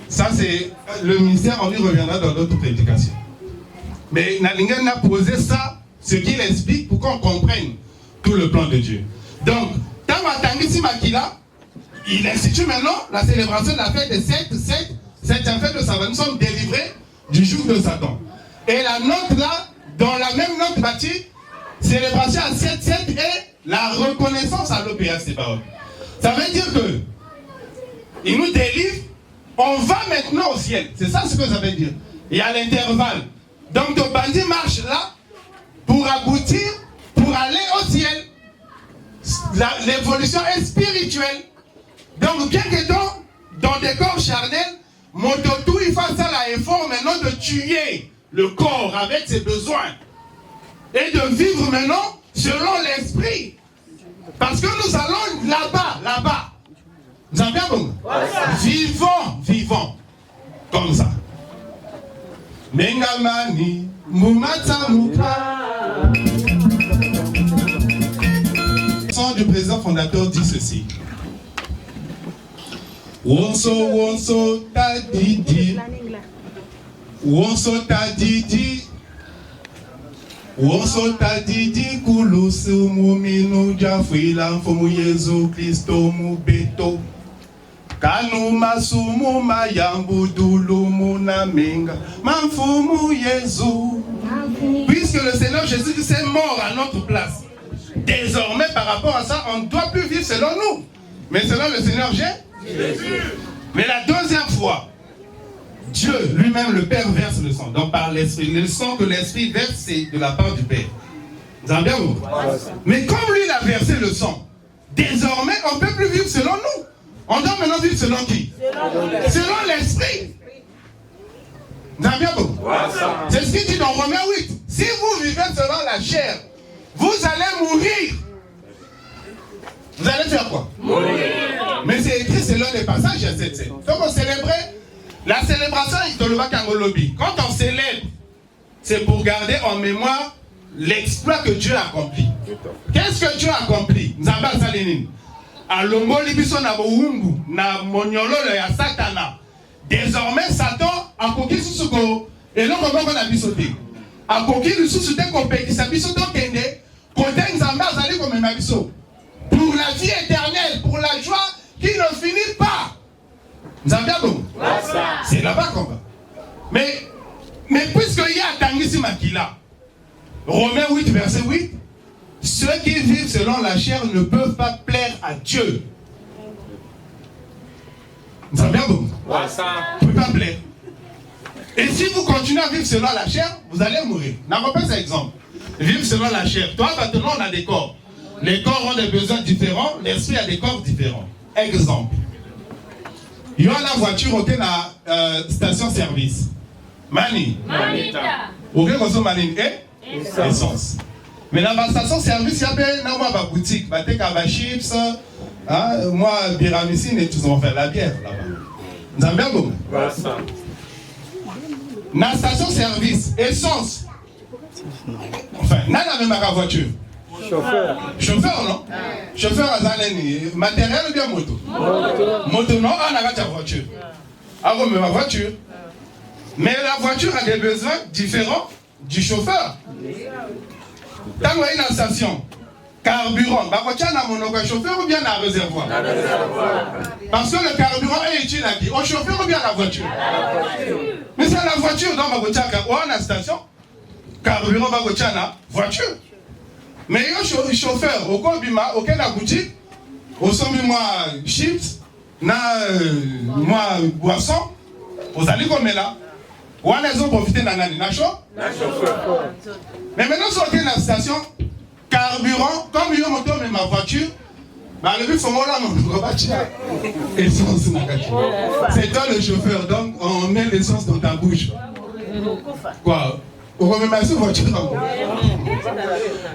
Ça, c'est le ministère, on y reviendra dans d'autres prédications. Mais Nalingen a posé ça, ce qu'il explique pour qu'on comprenne tout le plan de Dieu. Donc, quand Matangisi Makila, il institue maintenant la célébration de la fête de 7e fête de Satan. Nous sommes délivrés du jour de Satan. Et la note là, dans la même note bâtie, célébration à 7-7 et la reconnaissance à l'OPA, c'est paroles. Ça veut dire que il nous délivre, on va maintenant au ciel. C'est ça ce que ça veut dire. Il y a l'intervalle. Donc le bandit marche là pour aboutir, pour aller au ciel. L'évolution est spirituelle. Donc bien que dans des corps charnels, Mototou il fasse ça l'effort maintenant de tuer le corps avec ses besoins. Et de vivre maintenant selon l'esprit. Parce que nous allons là-bas. Vous avez bien compris? Vivons. Comme ça. Mengamani, Mumatamuka. Le sang du président fondateur dit ceci. Wonso tadidi. Wonso tadidi. Wonso tadidi kulusu muminu jafwila mfumu Yesu Kristo mubeto. Kanu masumu mayambu dulumu na minga mamfumu Yesu. Puisque le Seigneur Jésus est mort à notre place, désormais par rapport à ça, on ne doit plus vivre selon nous, mais selon le Seigneur Jésus. Mais la deuxième fois, Dieu lui-même, le Père, verse le sang. Donc par l'Esprit, le sang que l'Esprit verse, c'est de la part du Père. Vous avez bien vu? Mais comme lui, il a versé le sang, désormais, on ne peut plus vivre selon nous. On doit maintenant vivre selon qui? Selon l'Esprit. Vous avez bien vu? C'est ce qu'il dit dans Romains 8. Si vous vivez selon la chair, vous allez mourir. Vous allez faire quoi? Mourir. Mais c'est écrit selon les passages à 7. Donc on célébrait la célébration Itoloba Kangolobi. Quand on célèbre, c'est pour garder en mémoire l'exploit que Dieu a accompli. Qu'est-ce que Dieu a accompli? Nzamba Salinine. Alongoli biso na boumbu na monyololo ya Satana. Désormais Satan a conquis susuko et non comment na biso te. A conquis le susu te compétition biso to kende côté Nzamba Sali comme ma biso. Pour la vie éternelle, pour la joie qui ne finit pas. C'est là-bas qu'on va. Mais Mais puisqu'il y a Tangisi Makila, Romains 8, verset 8, ceux qui vivent selon la chair ne peuvent pas plaire à Dieu. Vous avez bien bon? Vous ne pouvez pas plaire. Et si vous continuez à vivre selon la chair, vous allez mourir. N'en pas cet exemple. Vivre selon la chair. Toi, maintenant, on a des corps. Les corps ont des besoins différents, l'esprit a des corps différents. Exemple. Il y a la voiture au la station-service. Mani. Manita. Au Mani essence. Mais dans la station-service, il y a une boutique. Il y a des chips. Moi, Biramissine et tout ça, on fait la bière là-bas. Vous avez bien bon? Dans la station-service, essence. Enfin, n'a même pas voiture. Chauffeur. Chauffeur, non? Chauffeur à Zaleni. Matériel ou bien moto? Moto, non, on a la voiture. Alors, mais ma voiture. Mais la voiture a des besoins différents du chauffeur. Quand on est dans la station, carburant, la voiture a mon chauffeur ou bien un réservoir? Parce que le carburant est utile à qui? Au chauffeur ou bien à la voiture? Mais c'est la voiture dans ma voiture. On a la station, carburant, ma voiture, voiture. Mais il y a un chauffeur, au Kobima, auquel la boutique, au sommet, moi, chips, moi, boisson, vous allez comme là. Ou on a profité de la chauffeur. Mais maintenant, si on est dans la station, carburant, comme il y a moto, mais ma voiture, bah, le but, faut moi là, non, voiture. Essence, c'est toi le chauffeur, donc on met l'essence dans ta bouche. Quoi? On remet ma voiture.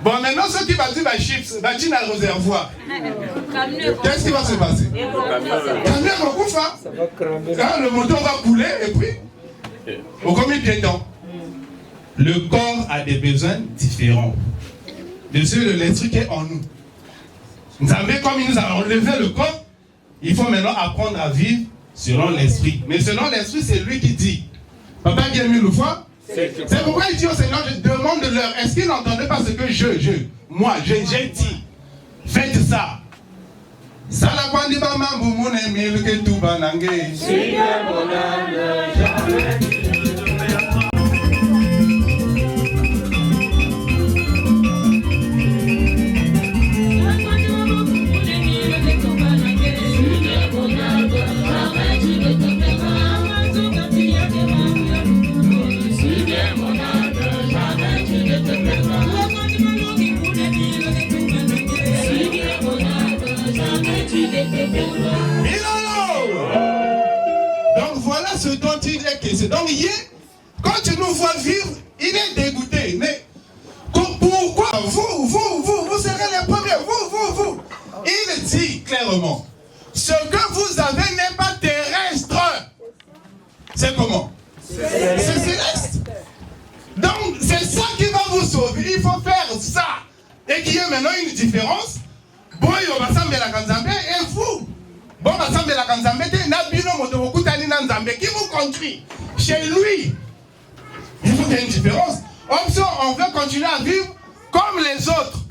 Bon, maintenant, ceux qui bâtissent les chips, bâtissent le réservoir. Qu'est-ce qui va se passer? Camion va couper. Le moteur va couler et puis, au combien de temps? Le corps a des besoins différents. De ceux de l'esprit qui est en nous. Nous savons, comme il nous a enlevé le corps, il faut maintenant apprendre à vivre selon l'esprit. Mais selon l'esprit, c'est lui qui dit. Papa qui a mis le foie. C'est pourquoi il dit au Seigneur, je demande-leur, est-ce qu'ils n'entendaient pas ce que moi, j'ai dit, faites ça. Ça la quoi dit pas mambo mon aimé le que tout banangé. Donc voilà ce dont il est question. Donc hier, quand tu nous vois vivre, il est dégoûté. Mais pourquoi vous serez les premiers, vous. Il dit clairement, ce que vous avez n'est pas terrestre. C'est comment? C'est céleste. Donc c'est ça qui va vous sauver. Il faut faire ça. Et qu'il y ait maintenant une différence. Bon, on va s'embêter la Kanzambe et vous. Bon, on va s'embêter la Kanzambe. Qui vous construit chez lui. Il faut qu'il y ait une différence. Option, on veut continuer à vivre comme les autres.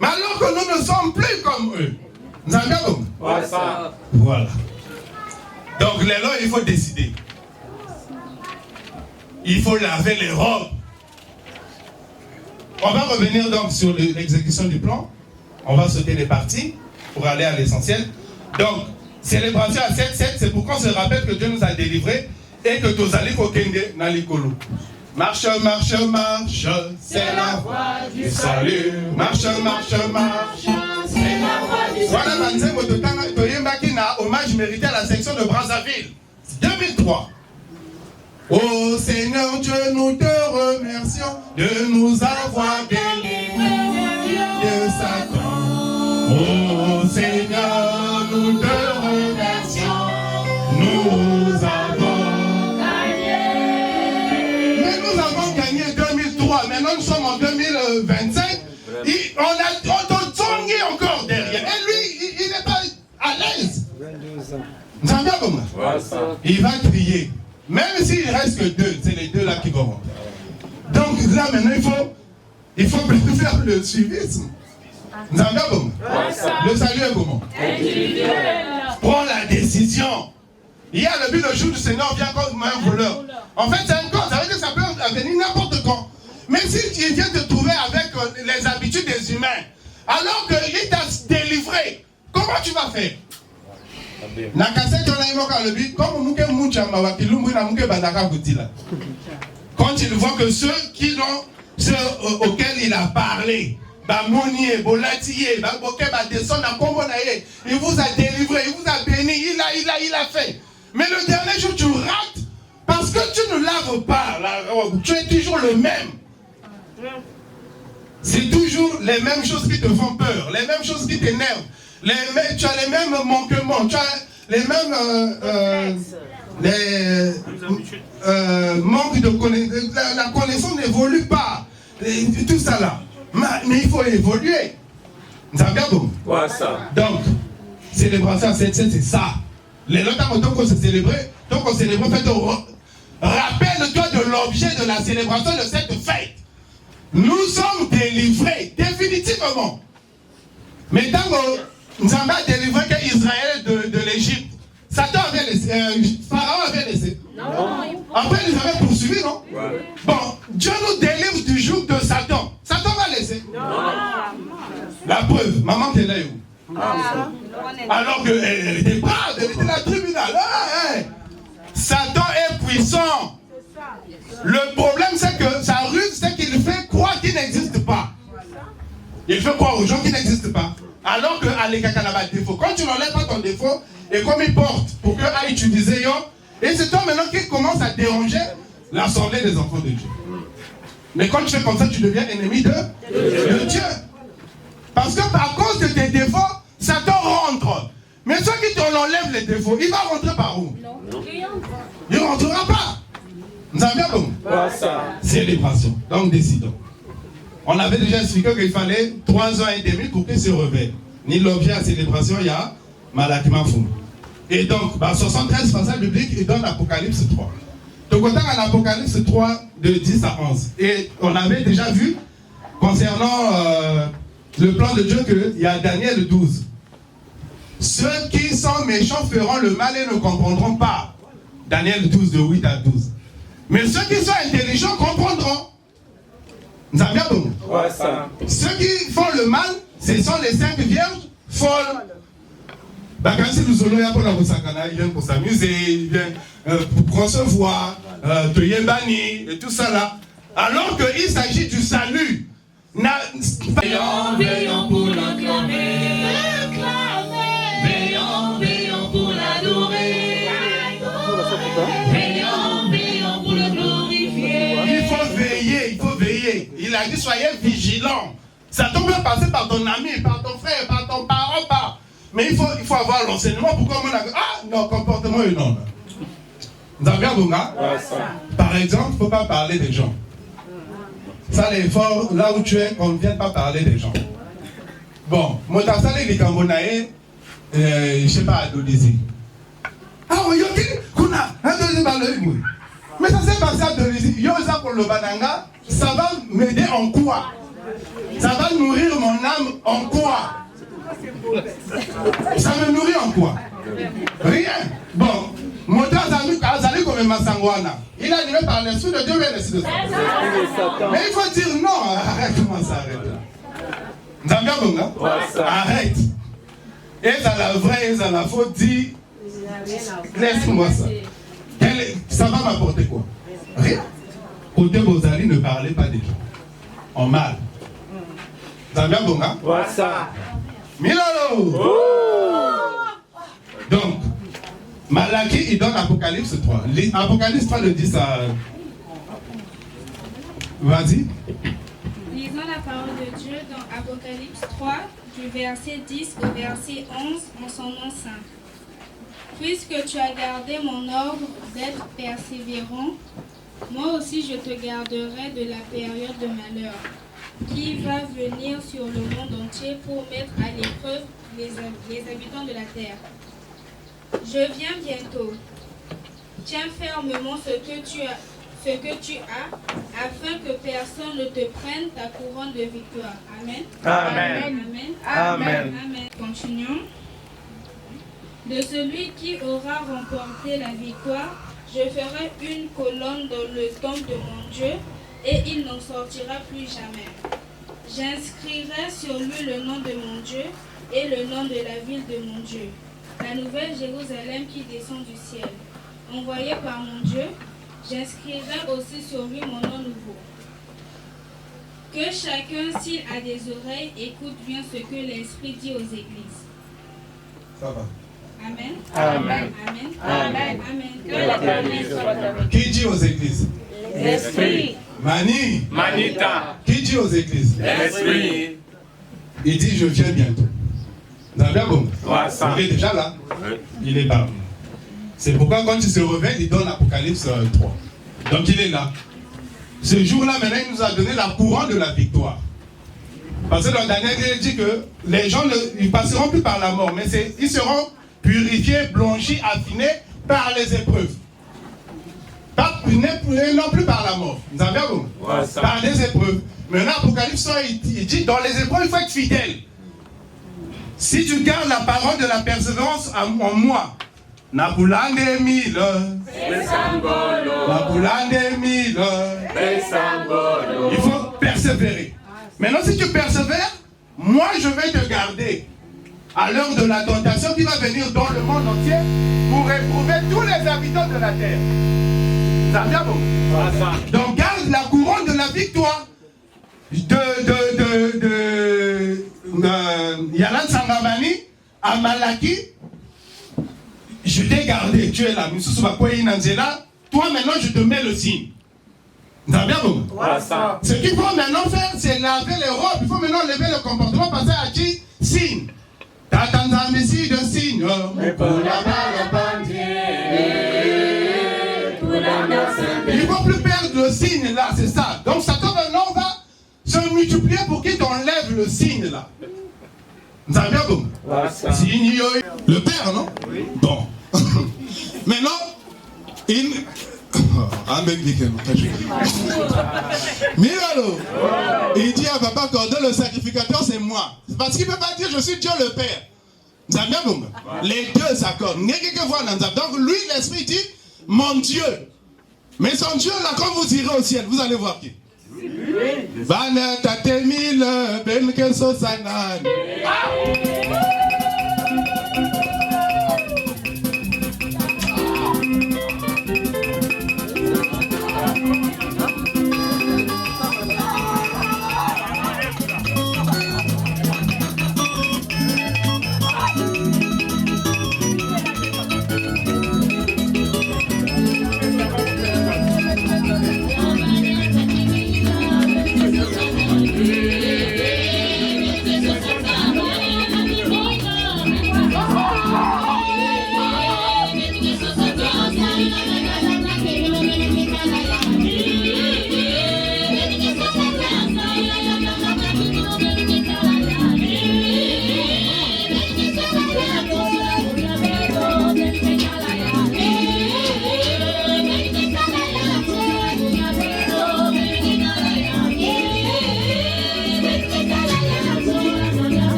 Mais alors que nous ne sommes plus comme eux. Vous avez bien compris? Voilà. Donc, les lois, il faut décider. Il faut laver les robes. On va revenir donc sur l'exécution du plan. On va sauter les parties pour aller à l'essentiel. Donc, célébration à 7-7, c'est pour qu'on se rappelle que Dieu nous a délivrés et que tous allez au Kende dans l'écolo. Marche, marche, marche, c'est la voie du salut. Marche, marche, marche, c'est la voie du salut. Voilà, Banzemo Toyembaki na hommage mérité à la section de Brazzaville. 2003. Oh Seigneur Dieu, nous te remercions de nous avoir délivrés de Satan. Oh Seigneur, nous te remercions, nous avons gagné. Mais nous avons gagné 2003, maintenant nous sommes en 2025. On a Tongi encore derrière. Et lui, il n'est pas à l'aise. Vous savez bien comment? Il va crier. Même s'il ne reste que deux, c'est les deux là qui vont rentrer. Donc là maintenant, il faut faire le suivisme. Vous avez bien comment? Le salut est comment? Prends la décision Il y a le but, le jour du Seigneur vient comme un voleur. En fait, c'est un corps, ça veut dire que ça peut venir n'importe quand. Mais si tu viens te trouver avec les habitudes des humains, alors qu'il t'a délivré, comment tu vas faire? Quand il voit que ceux auxquels il a parlé, il vous a délivré, il vous a béni, il a fait. Mais le dernier jour, tu rates parce que tu ne laves pas la robe. Tu es toujours le même. C'est toujours les mêmes choses qui te font peur, les mêmes choses qui t'énervent. Tu as les mêmes manquements, tu as les mêmes manques de connaissance. La connaissance n'évolue pas. Et tout ça là. Mais il faut évoluer. Vous avez bien bon? Donc, célébration à 7-7, c'est ça. Les autres, tant qu'on se célèbre, rappelle-toi de l'objet de la célébration de cette fête. Nous sommes délivrés, définitivement. Mais tant que nous avons délivré Israël de l'Égypte, Satan avait laissé, Pharaon avait laissé. Après, ils avaient poursuivi, non? Bon, Dieu nous délivre du joug de Satan. Satan va laisser. La preuve, maman t'es là où? Alors qu'elle était brave, elle était à la tribunal. Satan est puissant. Le problème, c'est que sa ruse, c'est qu'il fait croire qu'il n'existe pas. Il fait croire aux gens qui n'existent pas. Alors qu'à l'Ekaka n'a pas de défaut. Quand tu n'enlèves pas ton défaut, et comme il porte pour qu'à utiliser, et c'est toi maintenant qui commence à déranger l'assemblée des enfants de Dieu. Mais quand tu fais comme ça, tu deviens ennemi de Dieu. Parce que à cause de tes défauts, Satan rentre. Mais ceux qui t'enlèvent les défauts, il va rentrer par où? Il ne rentrera pas. Nous avons bien bon. Célébration. Donc décidons. On avait déjà expliqué qu'il fallait 3 ans et demi pour qu'il se réveille. Ni l'objet à célébration, il y a Malakima Fou. Et donc, 73 passages bibliques, il donne Apocalypse 3. Donc, on a en Apocalypse 3, de 10 à 11. Et on avait déjà vu, concernant le plan de Dieu, qu'il y a Daniel 12. Ceux qui sont méchants feront le mal et ne comprendront pas. Daniel 12, de 8 à 12. Mais ceux qui sont intelligents comprendront. Nous avons bien bon. Ceux qui font le mal, ce sont les 5 vierges folles. Quand nous allons il vient pour s'amuser, il vient pour recevoir, te yébani et tout ça là. Alors qu'il s'agit du salut. Veillons, veillons pour l'acclamer. Veillons, veillons pour l'adorer. Veillons, veillons pour le glorifier. Il faut veiller. Il a dit soyez vigilants. Ça peut passer par ton ami, par ton frère, par ton parent, mais il faut avoir l'enseignement pour qu'on a... Ah non, comportement est non. Vous avez bien Bonga? Par exemple, il ne faut pas parler des gens. Ça, l'effort, là où tu es, qu'on ne vienne pas parler des gens. Bon, moi, dans ça, les Camerounais, je ne sais pas, à Dolisie. Ah oui, mais ça s'est passé à Dolisie. Yosa pour le Bananga, ça va m'aider en quoi? Ça va nourrir mon âme en quoi? Ça me nourrit en quoi? Rien. Bon, mon temps Azali comme Massangwana. Il a animé par l'esprit de Dieu et l'esprit de Satan. Mais il faut dire non, arrête, comment ça arrête là? Vous avez bien bon, hein? Arrête. Et ça la vraie, et ça la faute, dit, laisse-moi ça. Ça va m'apporter quoi? Rien. Côté Bozali, ne parlez pas des gens. En mal. Vous avez bien bon, hein? Milolo! Donc, Malaki, il donne Apocalypse 3. Apocalypse 3 le dit ça. Vas-y. Lisons la parole de Dieu dans Apocalypse 3, du verset 10 au verset 11, en son nom saint. Puisque tu as gardé mon ordre d'être persévérant, moi aussi je te garderai de la période de malheur qui va venir sur le monde entier pour mettre à l'épreuve les habitants de la terre. Je viens bientôt. Tiens fermement ce que tu as, afin que personne ne te prenne ta couronne de victoire. Amen. Amen. Amen. Amen. Amen. Continuons. De celui qui aura remporté la victoire, je ferai une colonne dans le temple de mon Dieu, et il n'en sortira plus jamais. J'inscrirai sur lui le nom de mon Dieu et le nom de la ville de mon Dieu, la nouvelle Jérusalem qui descend du ciel. Envoyé par mon Dieu, j'inscrirai aussi sur lui mon nom nouveau. Que chacun, s'il a des oreilles, écoute bien ce que l'Esprit dit aux églises. Ça va. Amen. Amen. Amen. Amen. Amen. Que l'Éternel soit avec. Qui dit aux églises? L'Esprit. Mani. Manita. Qui dit aux églises? L'Esprit. Il dit je viens bientôt. Vous avez bien bon? Ouais, Il est déjà là. Oui. Il est parmi nous. C'est pourquoi quand il se révèle, il donne l'Apocalypse 3. Donc il est là. Ce jour-là, maintenant, il nous a donné la couronne de la victoire. Parce que dans Daniel, il dit que les gens ne passeront plus par la mort, mais ils seront purifiés, blanchis, affinés par les épreuves. Non plus par la mort. Vous avez bien compris? Par des épreuves. Maintenant, Apocalypse 3, il dit dans les épreuves, il faut être fidèle. Si tu gardes la parole de la persévérance en moi, Napulande mille, Napulande mille, il faut persévérer. Maintenant, si tu persévères, moi je vais te garder à l'heure de la tentation qui va venir dans le monde entier pour éprouver tous les habitants de la terre. Ça vient bon? Donc garde la couronne de la victoire Yalan Sangamani à Malaki. Je t'ai gardé, tu es là. Toi maintenant je te mets le signe. Ça bien bon? Ce qu'il faut maintenant faire, c'est laver les robes. Il faut maintenant lever le comportement, passer à qui? Signe. T'attends ici de signe. Il ne faut plus perdre le signe là, c'est ça. Donc Satan maintenant va se multiplier pour qu'il t'enlève le signe là. Vous avez bien bon? Le père, non? Oui. Bon. Maintenant, Miralo, il dit à papa Cordon, le sacrificateur c'est moi. Parce qu'il ne peut pas dire je suis Dieu le Père. Vous avez bien bon? Les deux s'accordent. Donc lui, l'esprit dit mon Dieu. Mais son Dieu là, quand vous irez au ciel, vous allez voir qui?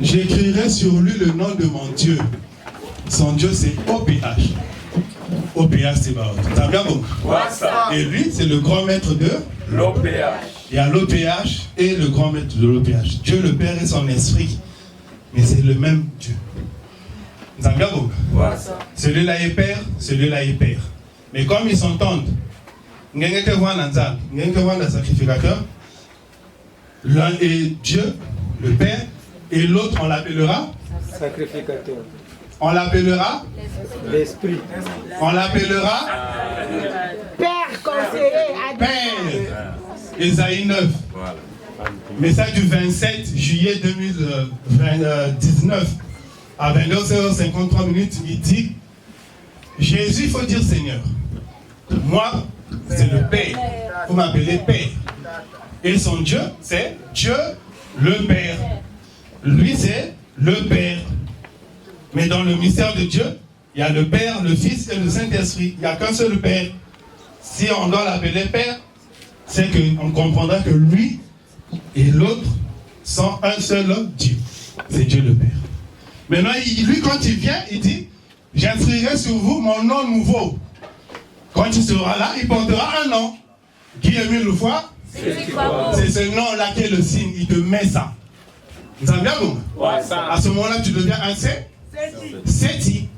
J'écrirai sur lui le nom de mon Dieu. Son Dieu c'est OPH. OPH c'est Baot. T'as bien compris? Et lui c'est le grand maître de l'OPH. Il y a l'OPH et le grand maître de l'OPH. Dieu le Père et son esprit. Mais c'est le même Dieu. T'as bien compris? Celui-là est Père, celui-là est Père. Mais comme ils s'entendent, il y a un sacrificateur. L'un est Dieu, le Père. Et l'autre, on l'appellera sacrificateur. On l'appellera l'Esprit. On l'appellera Père conseiller. Père. Ésaïe 9. Voilà. Message du 27 juillet 2019 à 22h53, il dit Jésus, il faut dire Seigneur. Moi, c'est le Père. Vous m'appelez Père. Et son Dieu, c'est Dieu le Père. Lui, c'est le Père. Mais dans le mystère de Dieu, il y a le Père, le Fils et le Saint-Esprit. Il n'y a qu'un seul Père. Si on doit l'appeler Père, c'est qu'on comprendra que lui et l'autre sont un seul Dieu. C'est Dieu le Père. Maintenant, lui, quand il vient, il dit J'inscrirai sur vous mon nom nouveau. Quand il sera là, il portera un nom. Qui est mis le foie? C'est ce nom-là qui est le signe. Il te met ça. Vous avez bien bon? À ce moment-là, tu deviens un Séti.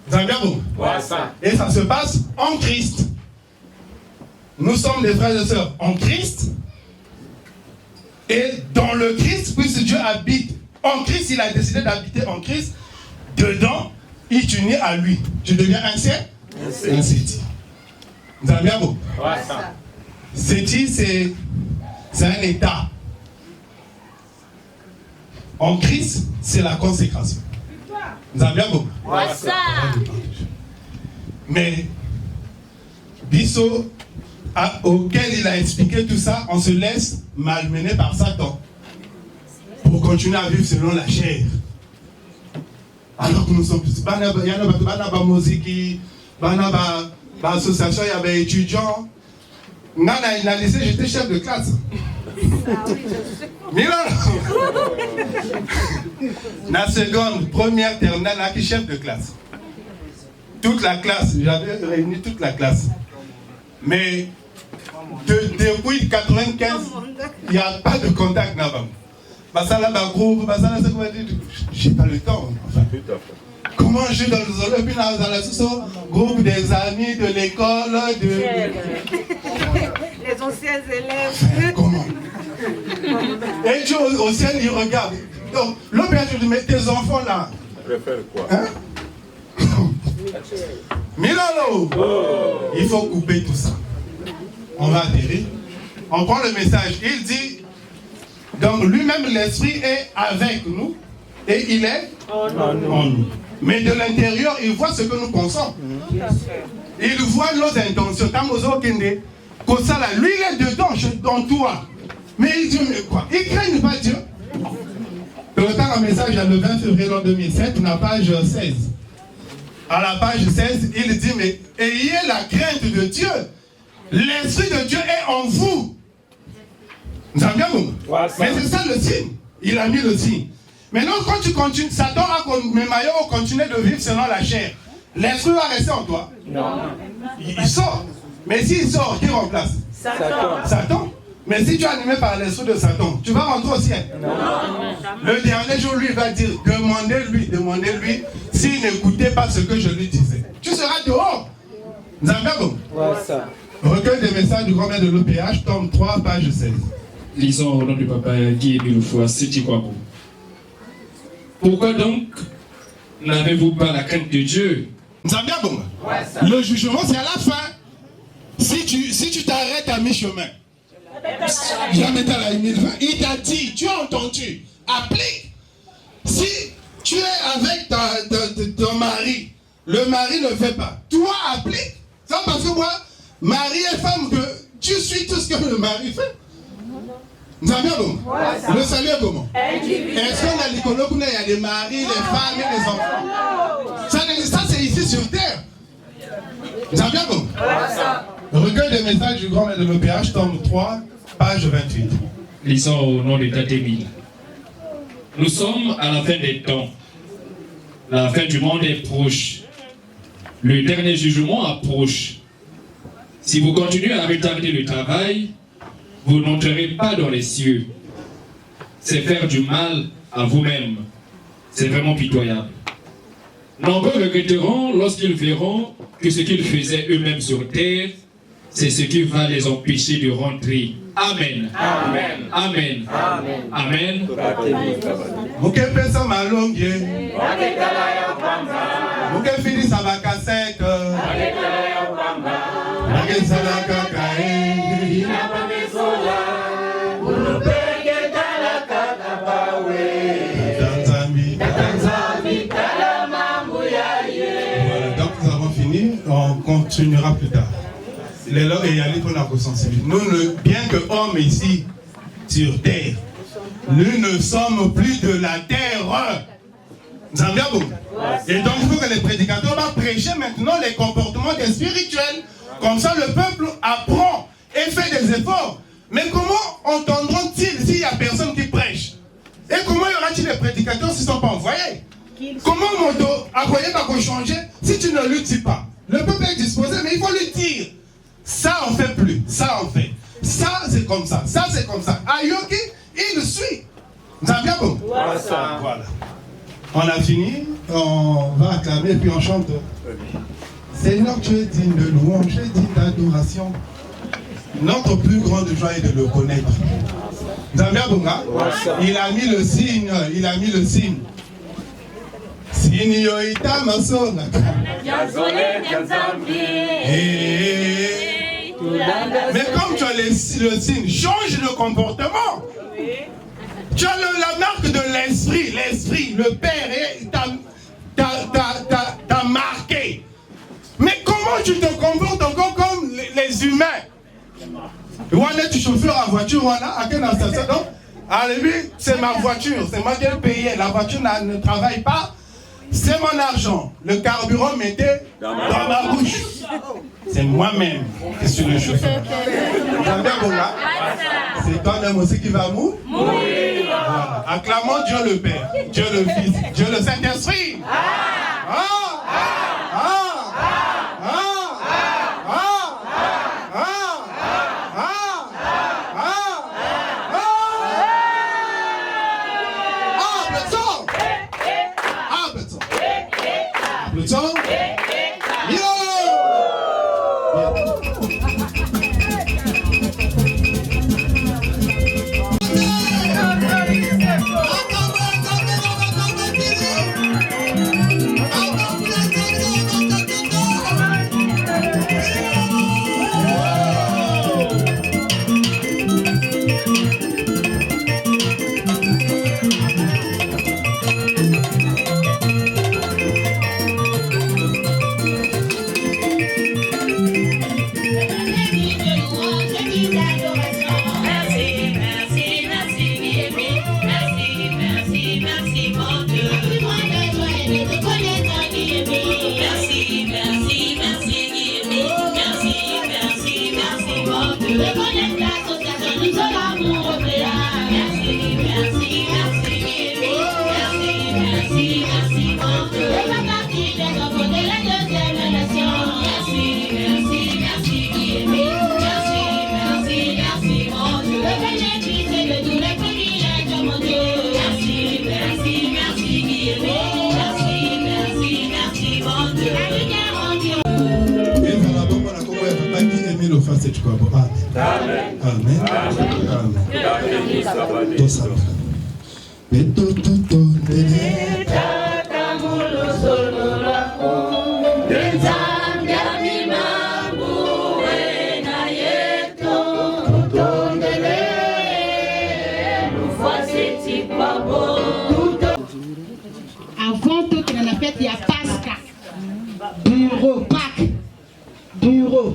Vous avez bien bon? Et ça se passe en Christ. Nous sommes des frères et sœurs en Christ. Et dans le Christ, puisque Dieu habite en Christ, il a décidé d'habiter en Christ. Dedans, il t'unit à lui. Tu deviens un Séti. Vous avez bien beau? Séti, c'est un état. En Christ, c'est la consécration. Vous avez bien beau? Mais, Bissot, auquel il a expliqué tout ça, on se laisse malmener par Satan pour continuer à vivre selon la chair. Alors que nous sommes tous. Il y a des musique, il y a des associations, il y a des étudiants. Dans le lycée, j'étais chef de classe. Milan! Dans la seconde, première, terminale, là, qui est chef de classe. Toute la classe, j'avais réuni toute la classe. Mais depuis 1995, il n'y a pas de contact là-bas. J'ai pas le temps. Enfin, comment je suis dans le groupe des amis de l'école, les anciens élèves. Comment? Et Dieu au ciel, il regarde. Donc, le père, je dis, mais tes enfants là. Je préfère quoi? Hein? Milano! Il faut couper tout ça. On va atterrir. On prend le message. Il dit, donc lui-même, l'esprit est avec nous et il est en nous. Mais de l'intérieur, il voit ce que nous pensons. Il voit nos intentions. Lui, il est dedans, dans toi. Mais il dit, mais quoi? Il craigne pas Dieu. Le temps, un message, le 20 février 2007, la page 16. À la page 16, il dit, mais ayez la crainte de Dieu. L'Esprit de Dieu est en vous. Vous avez bien compris? Mais c'est ça le signe. Il a mis le signe. Maintenant, quand tu continues, Satan a continué de vivre selon la chair. L'Esprit va rester en toi. Non. Il sort. Mais s'il sort, qui remplace? Satan. Mais si tu es animé par l'esprit de Satan, tu vas rentrer au ciel. Non. Le dernier jour, lui va dire, demandez-lui s'il n'écoutait pas ce que je lui disais. Tu seras dehors. Vous avez bien compris? Recueil des messages du grand-mère de l'OPH, tome 3, page 16. Lisons au nom du papa Guy Miloufouas, c'est quoi vous? Pourquoi donc n'avez-vous pas la crainte de Dieu? Vous avez bien compris? Le jugement, c'est à la fin. Si tu t'arrêtes à mi-chemin, il t'a dit, tu as entendu, applique. Si tu es avec ton mari, le mari ne fait pas, toi applique. Ça parce que moi, mari et femme, que tu suis tout ce que le mari fait. Vous avez bien comment? Le salut est comment? Est-ce qu'on a l'école où il y a des maris, des femmes et des enfants? Ça c'est ici sur terre. Vous avez bien comment? Recueil des messages du grand-mère de l'OPH, tome 3, page 28. Lisons au nom de Tate Émile. Nous sommes à la fin des temps. La fin du monde est proche. Le dernier jugement approche. Si vous continuez à retarder le travail, vous n'entrerez pas dans les cieux. C'est faire du mal à vous-même. C'est vraiment pitoyable. Nombreux regretteront lorsqu'ils verront que ce qu'ils faisaient eux-mêmes sur terre, c'est ce qui va les empêcher de rentrer. Amen. Amen. Amen. Amen. Amen. on continuera plus tard. Les lois et aller pour la ressensibilité. Nous, bien que hommes ici sur terre, nous ne sommes plus de la terre. Vous avez bien bon. Et donc il faut que les prédicateurs vont prêcher maintenant les comportements des spirituels. Comme ça le peuple apprend et fait des efforts. Mais comment entendront-ils s'il n'y a personne qui prêche? Et comment y aura-t-il des prédicateurs s'ils ne sont pas envoyés? Comment mon dos a pas changer si tu ne luttes pas? Le peuple est disposé, mais il faut lui dire. Ça on fait plus, ça on fait. Ça c'est comme ça c'est comme ça. Ayoki, il suit. Vous avez bien bon? Voilà. On a fini, on va acclamer et puis on chante. Seigneur, tu es digne de louange, tu es digne d'adoration. Notre plus grande joie est de le connaître. Zambia Bunga, il a mis le signe, Signio ita masona. Mais comme tu as le signe, change de comportement. Tu as la marque de l'esprit, le Père t'a marqué. Mais comment tu te comportes encore comme les humains? Voilà, tu chauffeur à voiture, voilà, à quelle station? Donc, allez, c'est ma voiture, c'est moi qui ai payé. La voiture ne travaille pas, c'est mon argent. Le carburant mettait dans ma bouche. C'est moi-même qui suis le chauffeur. C'est toi-même aussi qui va mourir. Voilà. Acclamons Dieu le Père, Dieu le Fils, Dieu le Saint-Esprit. Avant tout, il y a la fête, il y a Pascal. Bureau.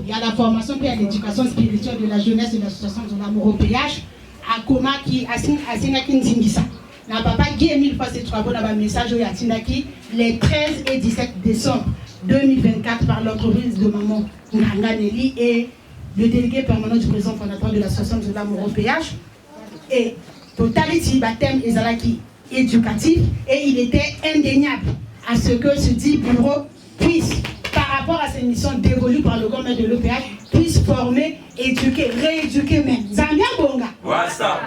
Il y a la formation puis il y a l'éducation spirituelle de la jeunesse de l'association de l'amour au péage. À Koma qui a signé Kinzingisa. Na papa Guy Emile Fossé Trouabo dans un message au Yatinaki les 13 et 17 décembre 2024 par l'entreprise de Maman Nganganeli et le délégué permanent du président fondateur de l'association de l'amour au péage. Et Totality baptême Ezalaki éducatif et il était indéniable à ce que ce dit bureau puisse, par rapport à ces missions dévolues par le gouvernement de l'EPH, puisse former, éduquer, rééduquer même. Zambia Bonga.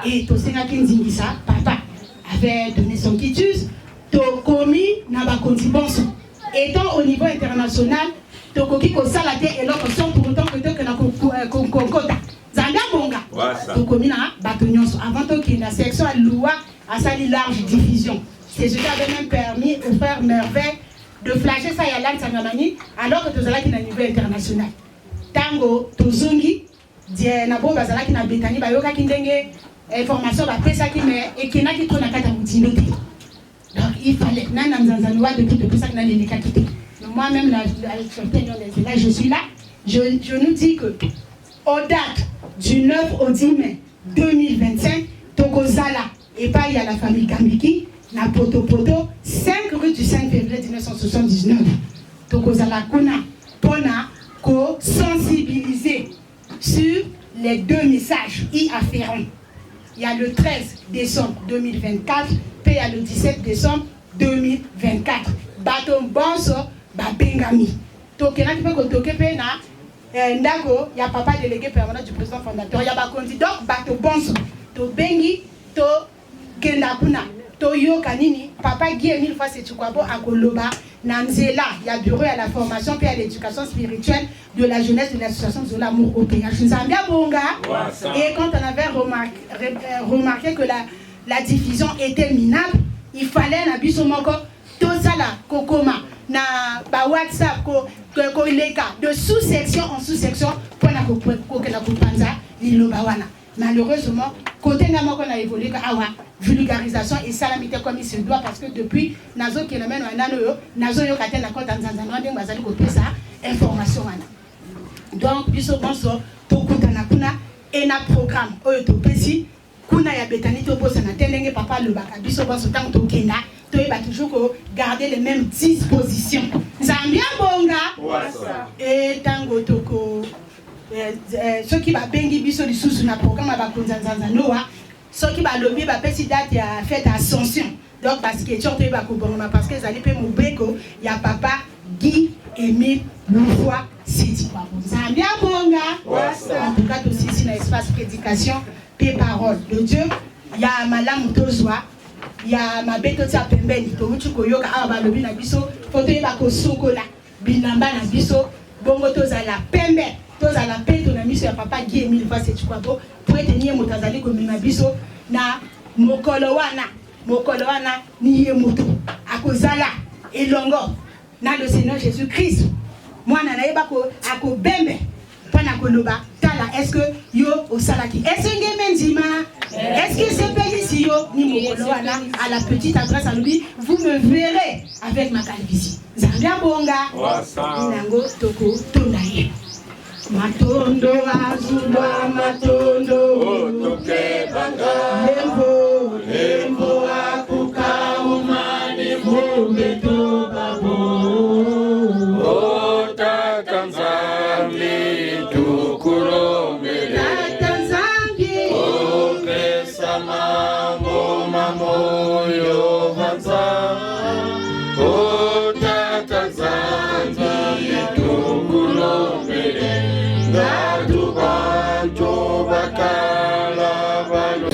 Et Tosena Kinzingisa, papa, avait donné son quitus, Tokomi Nabakondi Bonso. Étant au niveau international, Tokoki Kosalate et l'autre sont pour autant que Kokota. Zambia Bonga. Tokomi na Batonyonso. Avant que la section à Loua a sali large diffusion. C'est ce qui avait même permis au frère Merveille de flasher ça à l'Anne Sangamani alors que Tozala qui est à niveau international. Tango, Tozungi, Nabo Bazala qui est à Bétani, Bayoka qui est information, la presse qui est et qui n'a qui tourne à Katamoutinoté. Donc il fallait, Nanam Zanzanoua depuis ça qui n'a pas quitté. moi-même, là, je suis là. Je nous dis que, aux dates du 9 au 10 mai 2025, Tokozala, et pas il y a la famille Kamiki, na Poto, 5 rue du 5 février 1979. Tokozala Kuna, Pona, ko sensibiliser sur les 2 messages y afférents. Il y a le 13 décembre 2024, puis il y a le 17 décembre 2024. Baton Bonso, Babengami. Tokena qui peut toquer pena. Ndago, il y a papa délégué permanent du président fondateur. Il y a Bakondi. Donc, Bato Bonso, to Bengi, to Kendakuna, to Yokanini, papa Guy Emile Fassetukwabo à Koloba, Nanzela. Il y a bureau à la formation puis à l'éducation spirituelle de la jeunesse de l'association de l'amour au péage. Nzambia Bonga. Et quand on avait remarqué que la diffusion était minable, il fallait un abus sur mon corps. Tout ça là, Kokoma, na ba WhatsApp, de sous-section en sous-section, pour la Kopanza, l'Ilobawana. Malheureusement, côté Nama qu'on a évolué, vulgarisation et salamité comme il se doit, parce que depuis, Nazo qui l'amène à Nanoyo, Nazo Yokaten la côte en Zanzana, on a copié ça, information. Donc, Bisso Bonso, Tokutanakuna, et na programme, Oyotopesi, Kuna ya Betani Toposa, na Tendenge Papa Lubaka, Bisso Bonso, tant que Kena. Il va toujours garder les mêmes dispositions. Zambia Bonga et Tango Toko. Ce qui va bengi biso du sous na programme va konzanza noa. Ce qui va lobby va petit date il a fait ascension. Donc parce que tu vas kubonga parce que zali pe mubeko ya papa Guy Emile Louvois Sidi. Zambia Bonga. En tout cas aussi ici dans l'espace prédication et parole de Dieu. Il y a Malam Tozwa. Il y a ma bête qui a pembeni, to koyoka aba lobi na biso, photo eba ko sokola, bilamba na biso, bongo tozala pembe, tozala peto na miso ya papa Guy Emile Fassetukwabo, pour tenir motazali ko mema biso na mokolo wana ni moto, akozala elongo na le Seigneur Jésus-Christ. Moi na yeba ko ako bembe, pana koloba, tala est-ce que yo osalaki, est-ce que menzima, est-ce que c'est Pélicio ni Mokoloana à la petite adresse à lui, vous me verrez avec ma calvitie. Zambia Bonga, Inango Toko Tonaye. Matondo azulwa matondo, Otoke Banga, Lembo akuka umani mumbeto babo, Ota Tanzambi tukuro mele. Moyo vanza, Ota Tanzambi tukulombele, Ngadu banjo bakala balo.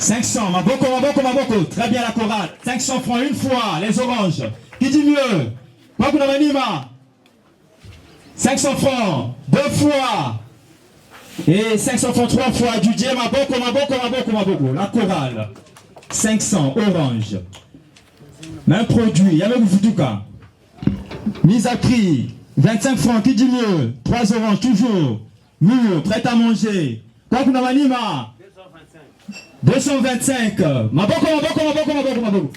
500, Maboko, Maboko, Maboko. Très bien la chorale. 500 francs une fois, les oranges. Qui dit mieux? Bakuna Manima. 500 francs, 2 fois. Et 500 francs 3 fois. Du Dieu, Maboko, Maboko, Maboko, Maboko. La chorale. 500, orange. Même produit, Yamé Futuka. Mise à prix. 25 francs, qui dit mieux? 3 oranges, toujours. Mûr, prêt à manger. Bakuna Manima. 225. Maboko, Maboko, Maboko, Maboko, Maboko.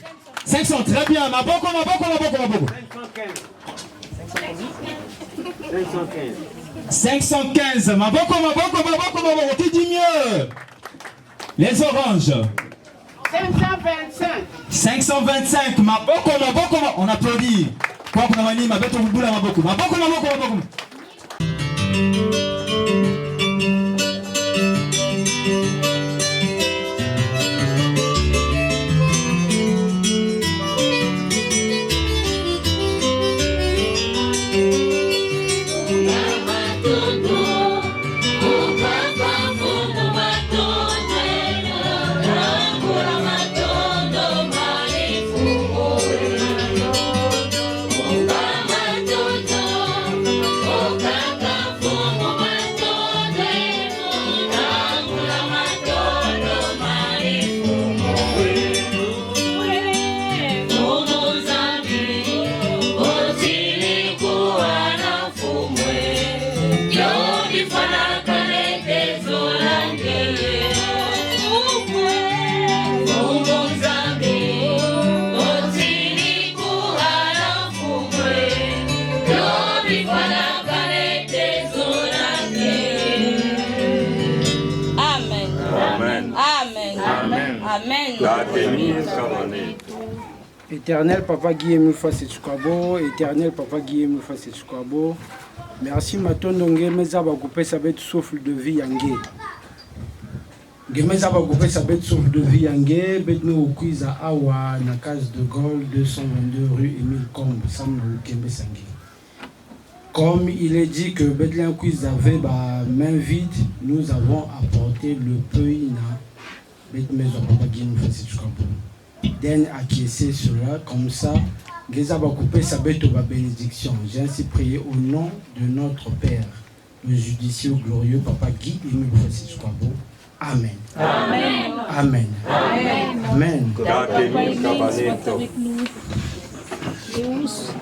500, très bien. Maboko, Maboko, Maboko, Maboko. 515. Maboko, Maboko, Maboko, Maboko. Qui dit mieux? Les oranges. 525. 525. Maboko, Maboko, Maboko. On applaudit. Quoi qu'on a dit, Maboko, Maboko, Maboko, Maboko, Maboko. Éternel Papa Guillaume Fassi Chukabo, Éternel Papa Guillaume Fassi Chukabo, merci Matondonge Meza Bakoupe Sabet souffle de vie Yangé. Gemeza Bakoupe Sabet souffle de vie Yangé, Betno Okuiza Awa, na case de Gaulle, 222 rue Émile Combe, Sam Kembe Sangé. Comme il est dit que Bethléem Quiz avait main vide, nous avons apporté le peu Betmezo Papa Guillaume Fassi Chukabo. Den acquiescer cela, comme ça, Geza va couper sa bête aux bénédiction. J'ai ainsi prié au nom de notre Père, le judicieux glorieux Papa Guy Émile Fassi Chukabo. Amen. Amen. Amen. Amen. Amen. Amen. Amen.